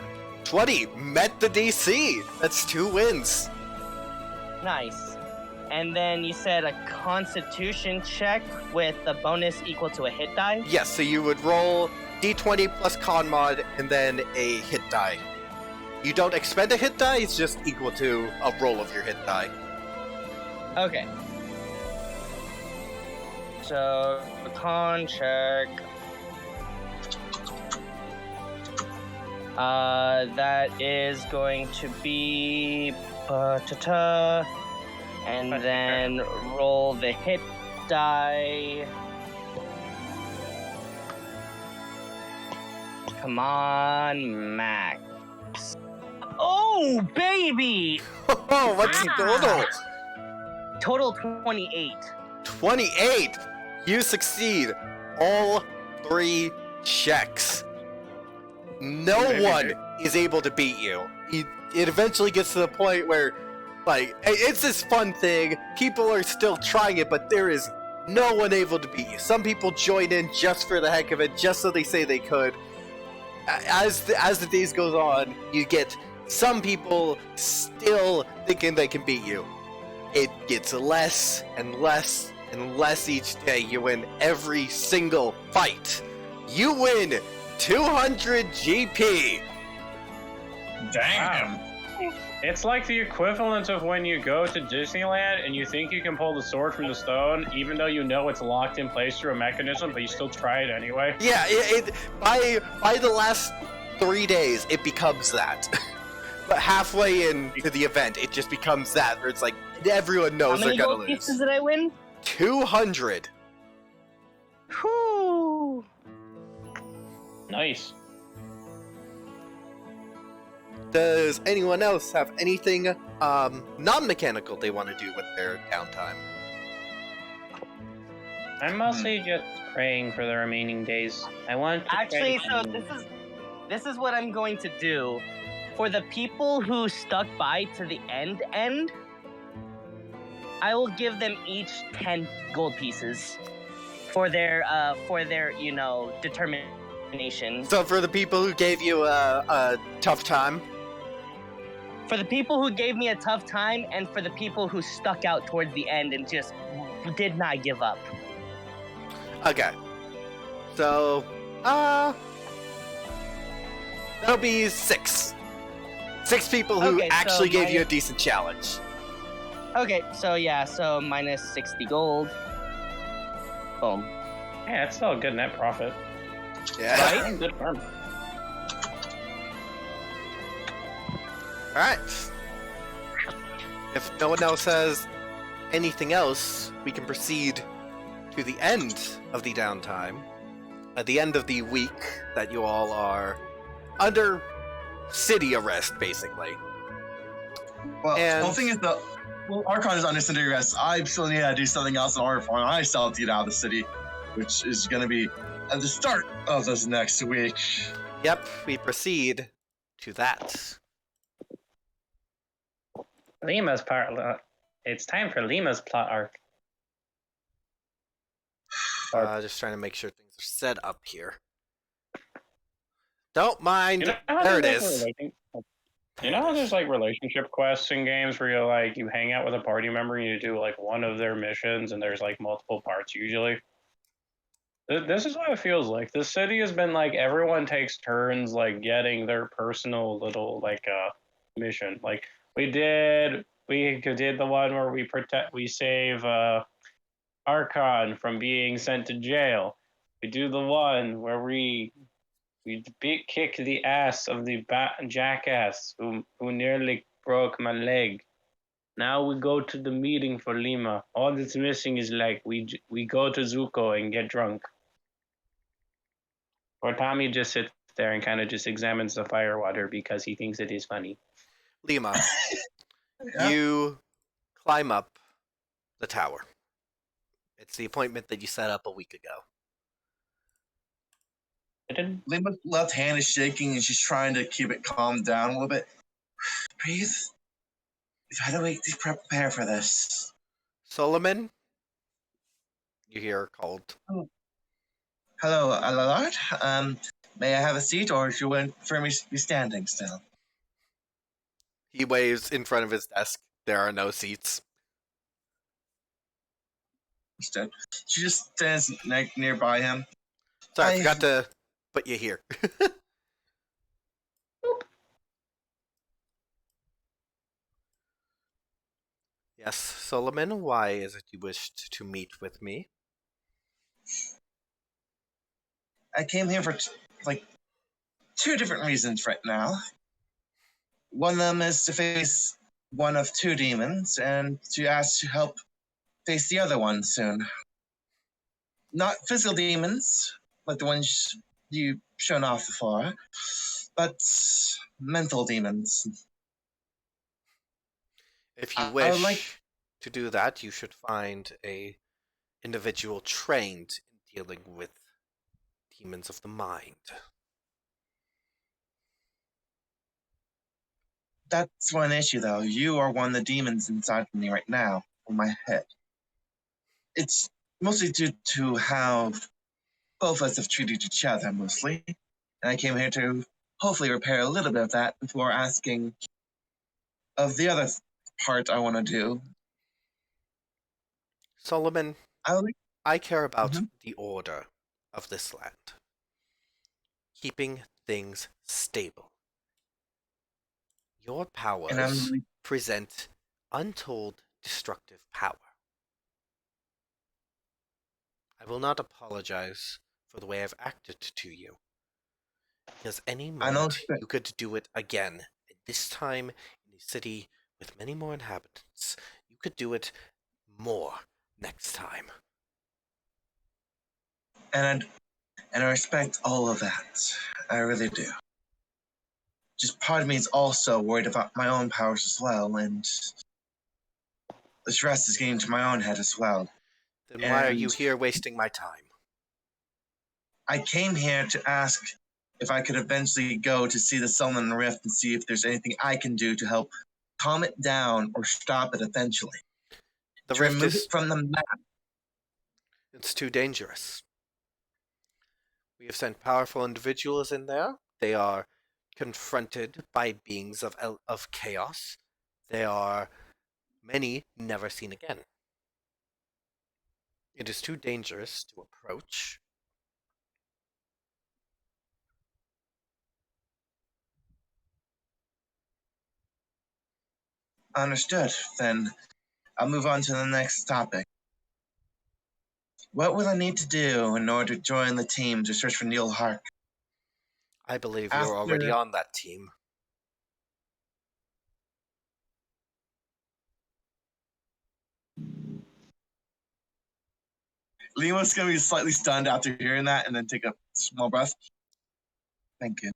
20, met the DC. That's 2 wins. Nice. And then you said a constitution check with a bonus equal to a hit die? Yes, so you would roll d20 plus con mod and then a hit die. You don't expend a hit die, it's just equal to a roll of your hit die. Okay. So, the con check. That is going to be and then roll the hit die. Come on, Max. Oh, baby! Oh, what's the total? Total 28. 28! You succeed all 3 checks. No one is able to beat you. It eventually gets to the point where, like, it's this fun thing. People are still trying it, but there is no one able to beat you. Some people join in just for the heck of it, just so they say they could. As the days goes on, you get some people still thinking they can beat you. It gets less and less and less each day. You win every single fight. You win 200 GP. Damn. It's like the equivalent of when you go to Disneyland and you think you can pull the sword from the stone, even though you know it's locked in place through a mechanism, but you still try it anyway. Yeah, by the last 3 days, it becomes that. But halfway into the event, it just becomes that, where it's like, everyone knows How they're many gonna gold lose. pieces did I win? 200. Whew. Nice. Does anyone else have anything non-mechanical they want to do with their downtime? I'm mostly just praying for the remaining days. I want to Actually, pray- so this is what I'm going to do. For the people who stuck by to the end, I will give them each 10 gold pieces for their determination. So for the people who gave you a tough time, For the people who gave me a tough time, and for the people who stuck out towards the end and just did not give up. okay. So, that'll be 6. 6 people who Okay, so actually gave you a my- decent challenge. Okay, so minus 60 gold. Boom. Yeah, it's still a good net profit. Yeah. Right? Good farm. Alright. If no one else has anything else, we can proceed to the end of the downtime. At the end of the week that you all are under city arrest, basically. Well, And- the whole thing is that Archon is under city arrest. I still need to do something else in order for him. I still have to get out of the city, which is going to be at the start of this next week. Yep, we proceed to that. Lima's part. It's time for Lima's plot arc. Just trying to make sure things are set up here. Don't mind. You know how There it there's, is. You know how there's like relationship quests in games where you hang out with a party member and you do like one of their missions and there's like multiple parts usually? This is what it feels like. The city has been like everyone takes turns like getting their personal little like mission. Like we did the one where we save Archon from being sent to jail. We do the one where we kick the ass of the jackass who nearly broke my leg. Now we go to the meeting for Lima. All that's missing is like we go to Zuko and get drunk. Or Tommy just sits there and kind of just examines the firewater because he thinks it is funny. Lima, Yeah. you climb up the tower. It's the appointment that you set up a week ago. Lima's left hand is shaking and she's trying to keep it calmed down a little bit. Breathe. We've had a week to prepare for this. Solomon, you hear called. Hello, Allard. May I have a seat, or do you want for me to be standing still? He waves in front of his desk. There are no seats. Instead, she just stands nearby him. Sorry, I forgot to put you here. Yes, Solomon, why is it you wished to meet with me? I came here for like 2 different reasons right now. One of them is to face one of 2 demons, and to ask to help face the other one soon. Not physical demons, like the ones you shown off before, but mental demons. If you I would wish like- to do that, you should find a individual trained in dealing with demons of the mind. That's one issue, though. You are one of the demons inside of me right now, in my head. It's mostly due to how both of us have treated each other, mostly. And I came here to hopefully repair a little bit of that before asking of the other part I want to do. Solomon, I would like- I care about Mhm. the order of this land. Keeping things stable. Your powers and I'm present untold destructive power. I will not apologize for the way I've acted to you. Because any I know moment that- you could do it again, and this time in a city with many more inhabitants. You could do it more next time. and I respect all of that. I really do. Just part of me is also worried about my own powers as well, and the stress is getting to my own head as well. Then why are you And- here wasting my time? I came here to ask if I could eventually go to see the Sullivan Rift and see if there's anything I can do to help calm it down or stop it eventually. The To rift remove is it from the map. it's too dangerous. We have sent powerful individuals in there. They are confronted by beings of chaos. They are many never seen again. It is too dangerous to approach. Understood. Then I'll move on to the next topic. What will I need to do in order to join the team to search for Neil Hark? I believe you're already After- on that team. Lima's gonna be slightly stunned after hearing that and then take a small breath. Thank you.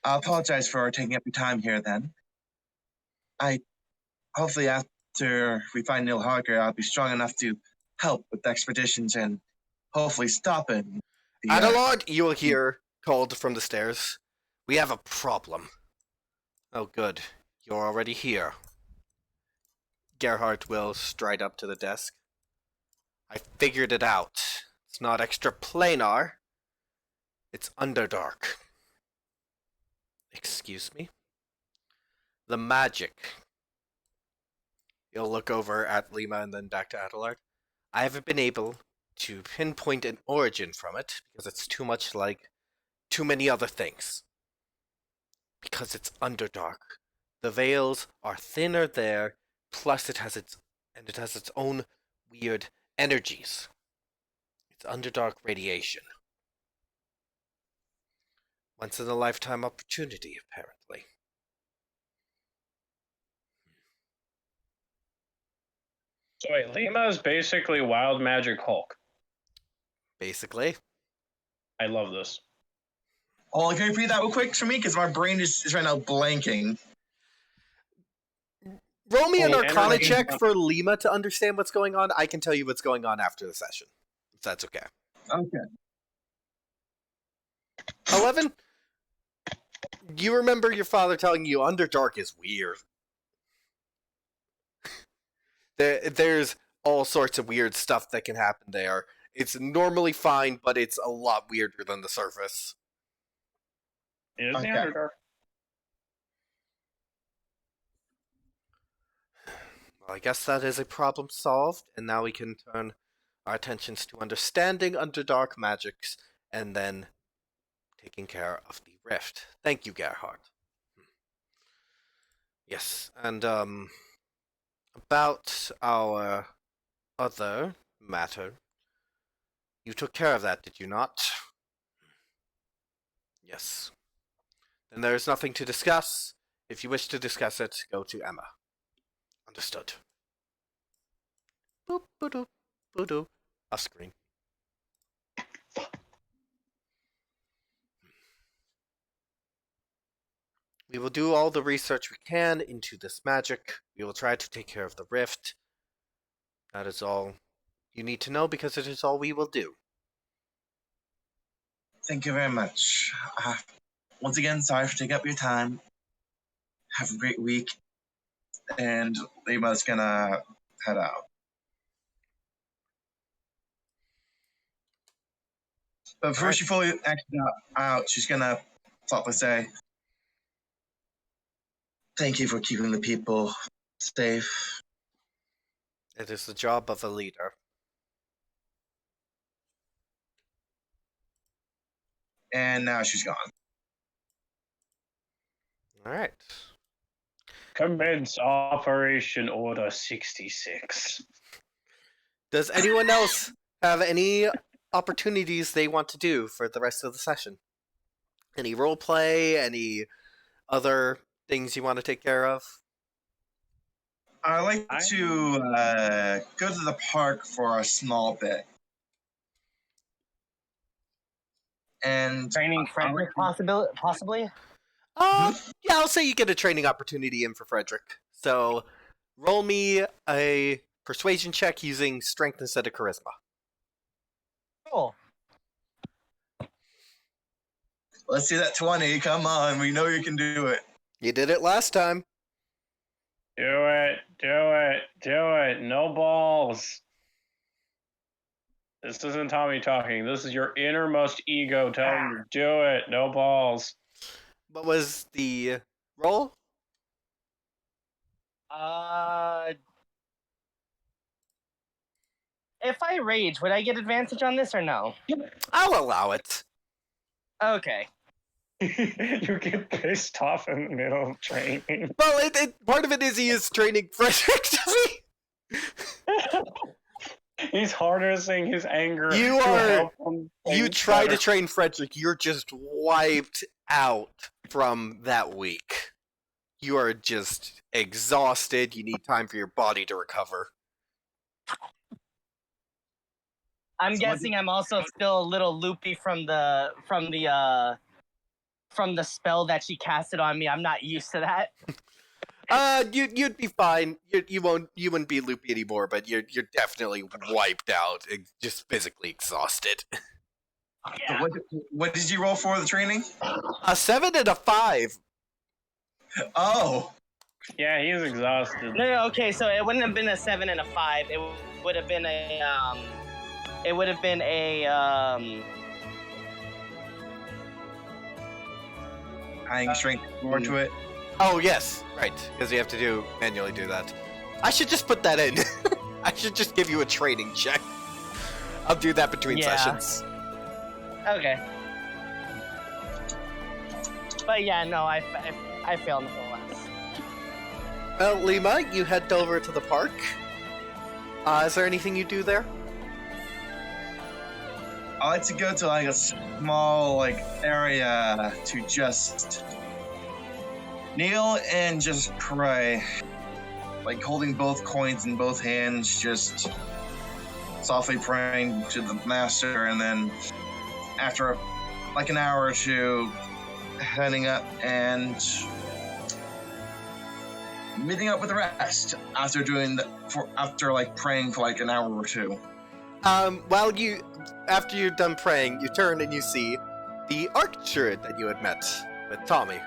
I apologize for taking up your time here then. I hopefully after we find Neil Harker, I'll be strong enough to help with the expeditions and hopefully stop it. Adelard, you will hear called from the stairs. We have a problem. Oh, good. You're already here. Gerhardt will stride up to the desk. I figured it out. It's not extraplanar. It's Underdark. Excuse me? The magic. You'll look over at Lima and then back to Adelard. I haven't been able to pinpoint an origin from it because it's too much like too many other things. Because it's Underdark. The veils are thinner there, plus it has its own weird energies. It's Underdark radiation. Once in a lifetime opportunity, apparently. So wait, Lima is basically Wild Magic Hulk. Basically. I love this. Oh, can you repeat that real quick for me? Because my brain is right now blanking. Roll me an Oh, Arcana energy. check for Lima to understand what's going on. I can tell you what's going on after the session. If that's okay. Okay. 11? You remember your father telling you Underdark is weird. There's all sorts of weird stuff that can happen there. It's normally fine, but it's a lot weirder than the surface. It is Okay. the Underdark. Well, I guess that is a problem solved, and now we can turn our attentions to understanding Underdark magics and then taking care of the rift. Thank you, Gerhard. Yes, and about our other matter, you took care of that, did you not? Yes. Then there is nothing to discuss. If you wish to discuss it, go to Emma. Understood. Boop, boop, boop, boop. Off screen. We will do all the research we can into this magic. We will try to take care of the rift. That is all you need to know because it is all we will do. Thank you very much. Once again, sorry for taking up your time. Have a great week. And Lima's gonna head out. But before she fully acts out, she's gonna softly say, "Thank you for keeping the people safe." It is the job of a leader. And now she's gone. Alright. Commence Operation Order 66. Does anyone else have any opportunities they want to do for the rest of the session? Any role play? Any other things you want to take care of? I like to go to the park for a small bit. And Training Frederick, possibly. Yeah, I'll say you get a training opportunity in for Frederick. So, roll me a persuasion check using strength instead of charisma. Cool. let's see that 20. Come on, we know you can do it. You did it last time. Do it, do it, do it. No balls. This isn't Tommy talking. This is your innermost ego telling you, do it. No balls. What was the roll? If I rage, would I get advantage on this or no? I'll allow it. Okay. You get pissed off in the middle of training. Well, part of it is he is training Frederick, does he? He's harnessing his anger. You to are- help him You think try better. to train Frederick, you're just wiped out from that week. You are just exhausted. You need time for your body to recover. I'm guessing I'm also still a little loopy from the spell that she casted on me. I'm not used to that. You'd be fine. You wouldn't be loopy anymore, but you're definitely wiped out, just physically exhausted. Yeah. What did you roll for the training? A 7 and a 5. Oh, Yeah, he's exhausted. No, okay, so it wouldn't have been a 7 and a 5. It would have been a adding strength more to it. Oh yes, right, because you have to manually do that. I should just put that in. I should just give you a training check. I'll do that between Yeah. sessions. Okay. But yeah, no, I failed nonetheless. Well, Lima, you head over to the park. Is there anything you do there? I like to go to like a small area to just kneel and just pray, like holding both coins in both hands, just softly praying to the master, and then after like an hour or two, heading up and meeting up with the rest after praying for like an hour or two. After you're done praying, you turn and you see the archer that you had met with Tommy.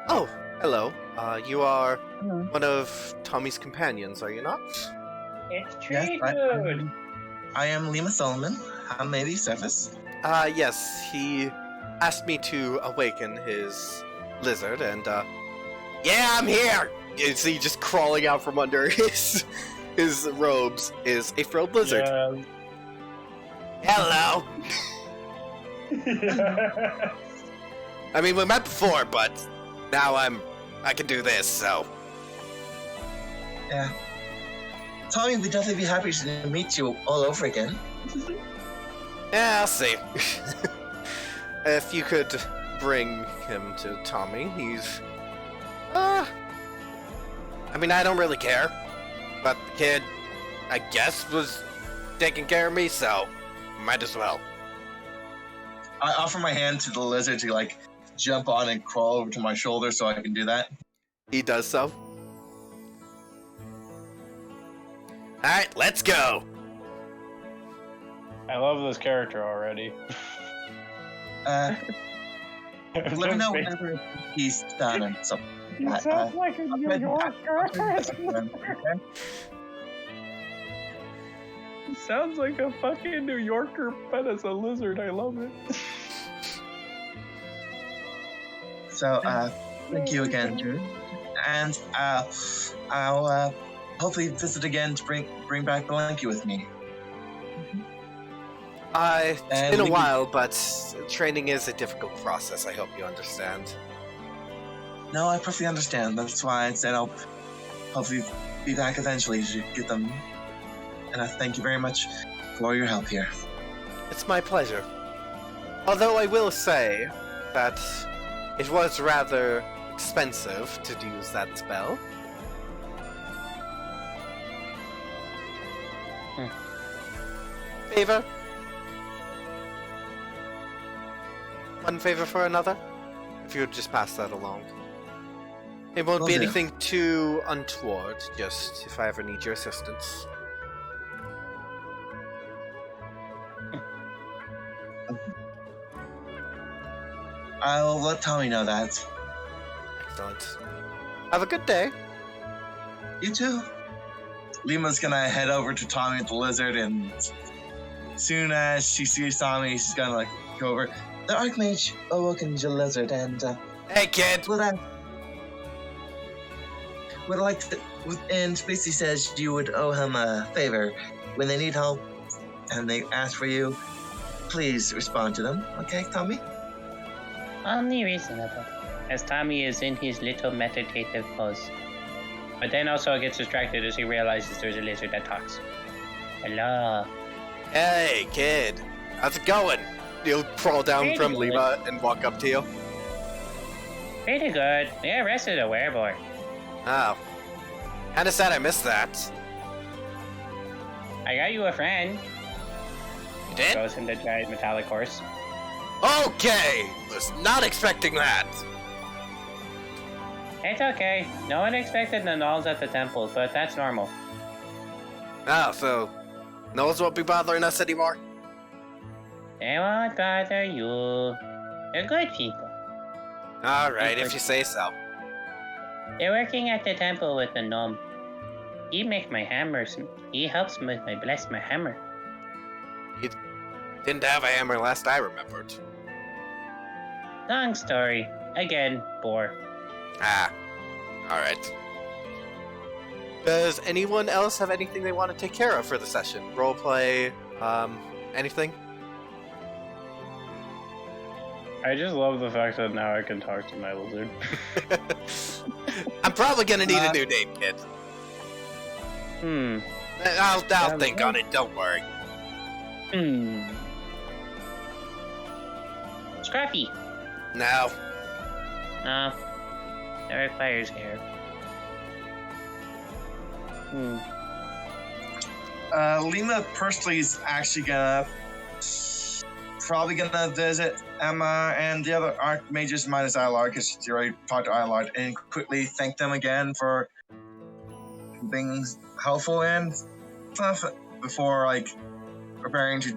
Oh, hello. You are one of Tommy's companions, are you not? It's Yes, tree I- food. I am Lima Solomon. How may these service? Yes, he asked me to awaken his lizard, and, yeah, I'm here! you see just crawling out from under his robes is a frilled lizard. Hello. I mean, we met before, but now I can do this, so. Yeah. Tommy, we'd definitely be happy to meet you all over again. Yeah, I'll see. If you could bring him to Tommy, he's... I mean, I don't really care. But the kid, I guess, was taking care of me, so might as well. I offer my hand to the lizard to, like, jump on and crawl over to my shoulder so I can do that. He does so. Alright, let's go! I love this character already. Let me know whenever he's done and so. He sounds like a New Yorker. He sounds like a fucking New Yorker, but as a lizard, I love it. So, thank you again, Drew. And I'll hopefully visit again to bring back Belenki with me. It's And been a we- while, but training is a difficult process, I hope you understand. No, I perfectly understand. That's why I said I'll hopefully be back eventually to get them. And I thank you very much for your help here. It's my pleasure. Although I will say that it was rather expensive to use that spell. Favor? One favor for another? If you would just pass that along. It won't Will be do. anything too untoward, just if I ever need your assistance. I'll let Tommy know that. Excellent. Have a good day. You too. Lima's gonna head over to Tommy the lizard, and soon as she sees Tommy, she's gonna like go over. The Archmage awoken the lizard, and Hey, kid! would like to, and basically says you would owe him a favor when they need help and they ask for you. Please respond to them, okay, Tommy? Only reasonable, as Tommy is in his little meditative pose. But then also gets distracted as he realizes there's a lizard that talks. Hello. Hey, kid! How's it going? You'll crawl down Pretty from good. Lima and walk up to you. Pretty good. They arrested a werewolf. Oh. Kinda sad I missed that. I got you a friend. You did? Goes into giant metallic horse. Okay! Was not expecting that! It's okay. No one expected the gnolls at the temple, but that's normal. Oh, so... Knowles won't be bothering us anymore? They won't bother you. They're good people. Alright, if you say so. They're working at the temple with the gnome. He makes my hammers. He helps me with bless my hammer. Didn't have a hammer last I remembered. Long story. Again, bore. Ah. Alright. Does anyone else have anything they want to take care of for the session? Roleplay, anything? I just love the fact that now I can talk to my lizard. I'm probably gonna need a new name, kid. I'll think on it, don't worry. Scruffy. No. No. That requires hair. Lima personally is actually probably gonna visit Emma and the other Archmages minus Ilar, because she already talked to Ilar, and quickly thank them again for being helpful and stuff before like preparing to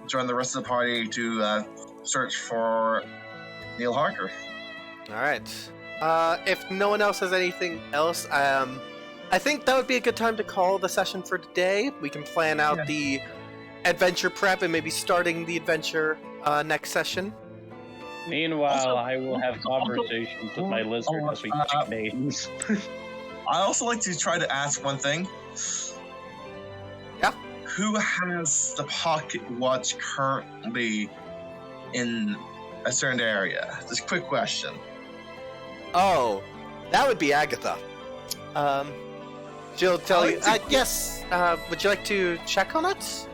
join the rest of the party to search for Neil Harker. Alright. If no one else has anything else, I think that would be a good time to call the session for today. We can plan out the adventure prep and maybe starting the adventure next session. Meanwhile, Also- I will have conversations with my lizard as we pick names. I also like to try to ask one thing. Yeah. Who has the pocket watch currently in a certain area? Just a quick question. Oh, that would be Agatha. She'll tell you. Yes. Would you like to check on it?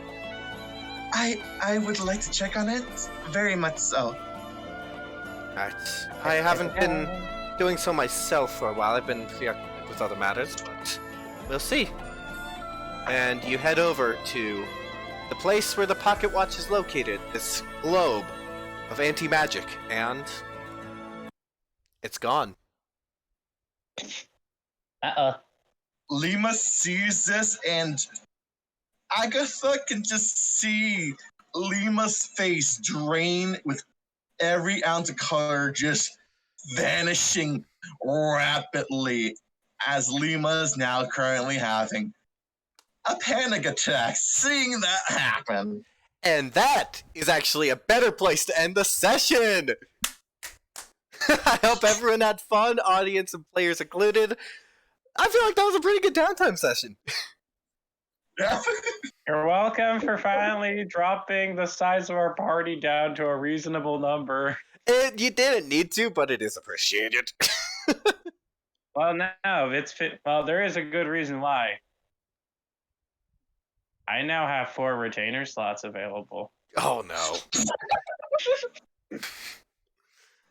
I would like to check on it. Very much so. Alright. I haven't been doing so myself for a while. I've been preoccupied with other matters, but we'll see. And you head over to the place where the pocket watch is located. This globe of anti-magic, and it's gone. Lima sees this, and Agatha can just see Lima's face drain with every ounce of color just vanishing rapidly as Lima is now currently having a panic attack seeing that happen. And that is actually a better place to end the session! I hope everyone had fun, audience and players included. I feel like that was a pretty good downtime session. You're welcome for finally dropping the size of our party down to a reasonable number. You didn't need to, but it is appreciated. Well, no, it's fit. Well, there is a good reason why. I now have 4 retainer slots available. Oh no.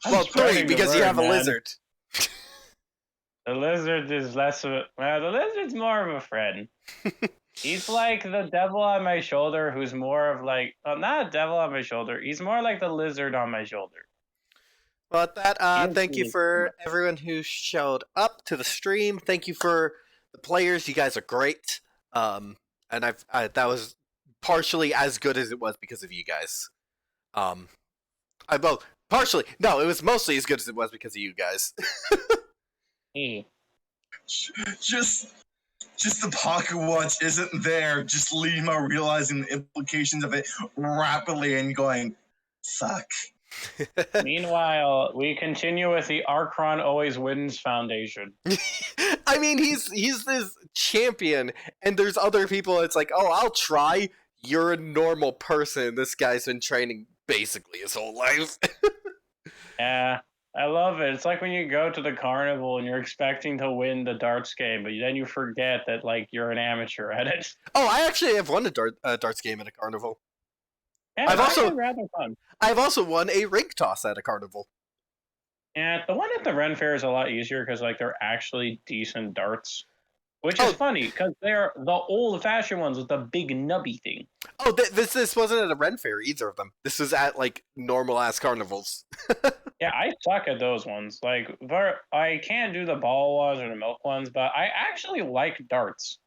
I'm Well, 3 spreading the because you word, have a man. lizard. The lizard is less of a. Well, the lizard's more of a friend. He's like the devil on my shoulder, who's more of like, well, not a devil on my shoulder. He's more like the lizard on my shoulder. Well, at that, Yes, thank you yes. for everyone who showed up to the stream. Thank you for the players. You guys are great. And that was partially as good as it was because of you guys. Well, partially. No, it was mostly as good as it was because of you guys. Hey. Just the pocket watch isn't there. Just Lima realizing the implications of it rapidly and going, fuck. Meanwhile, we continue with the Archron Always Wins Foundation. I mean, he's this champion, and there's other people. It's like, oh, I'll try. You're a normal person. This guy's been training basically his whole life. Yeah, I love it. It's like when you go to the carnival and you're expecting to win the darts game, but then you forget that like you're an amateur at it. Oh, I actually have won a darts game at a carnival. Yeah, I've it's also- actually rather fun. I've also won a rink toss at a carnival. Yeah, the one at the Ren Fair is a lot easier because like they're actually decent darts, which is Oh. funny because they're the old-fashioned ones with the big nubby thing. Oh, this wasn't at a Ren Fair, either of them. This was at, like, normal-ass carnivals. Yeah, I suck at those ones. Like, I can't do the ball ones or the milk ones, but I actually like darts.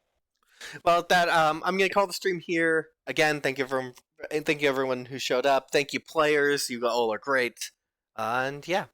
Well, at that, I'm going to call the stream here. Again, thank you everyone who showed up. Thank you, players. You all are great. And, yeah.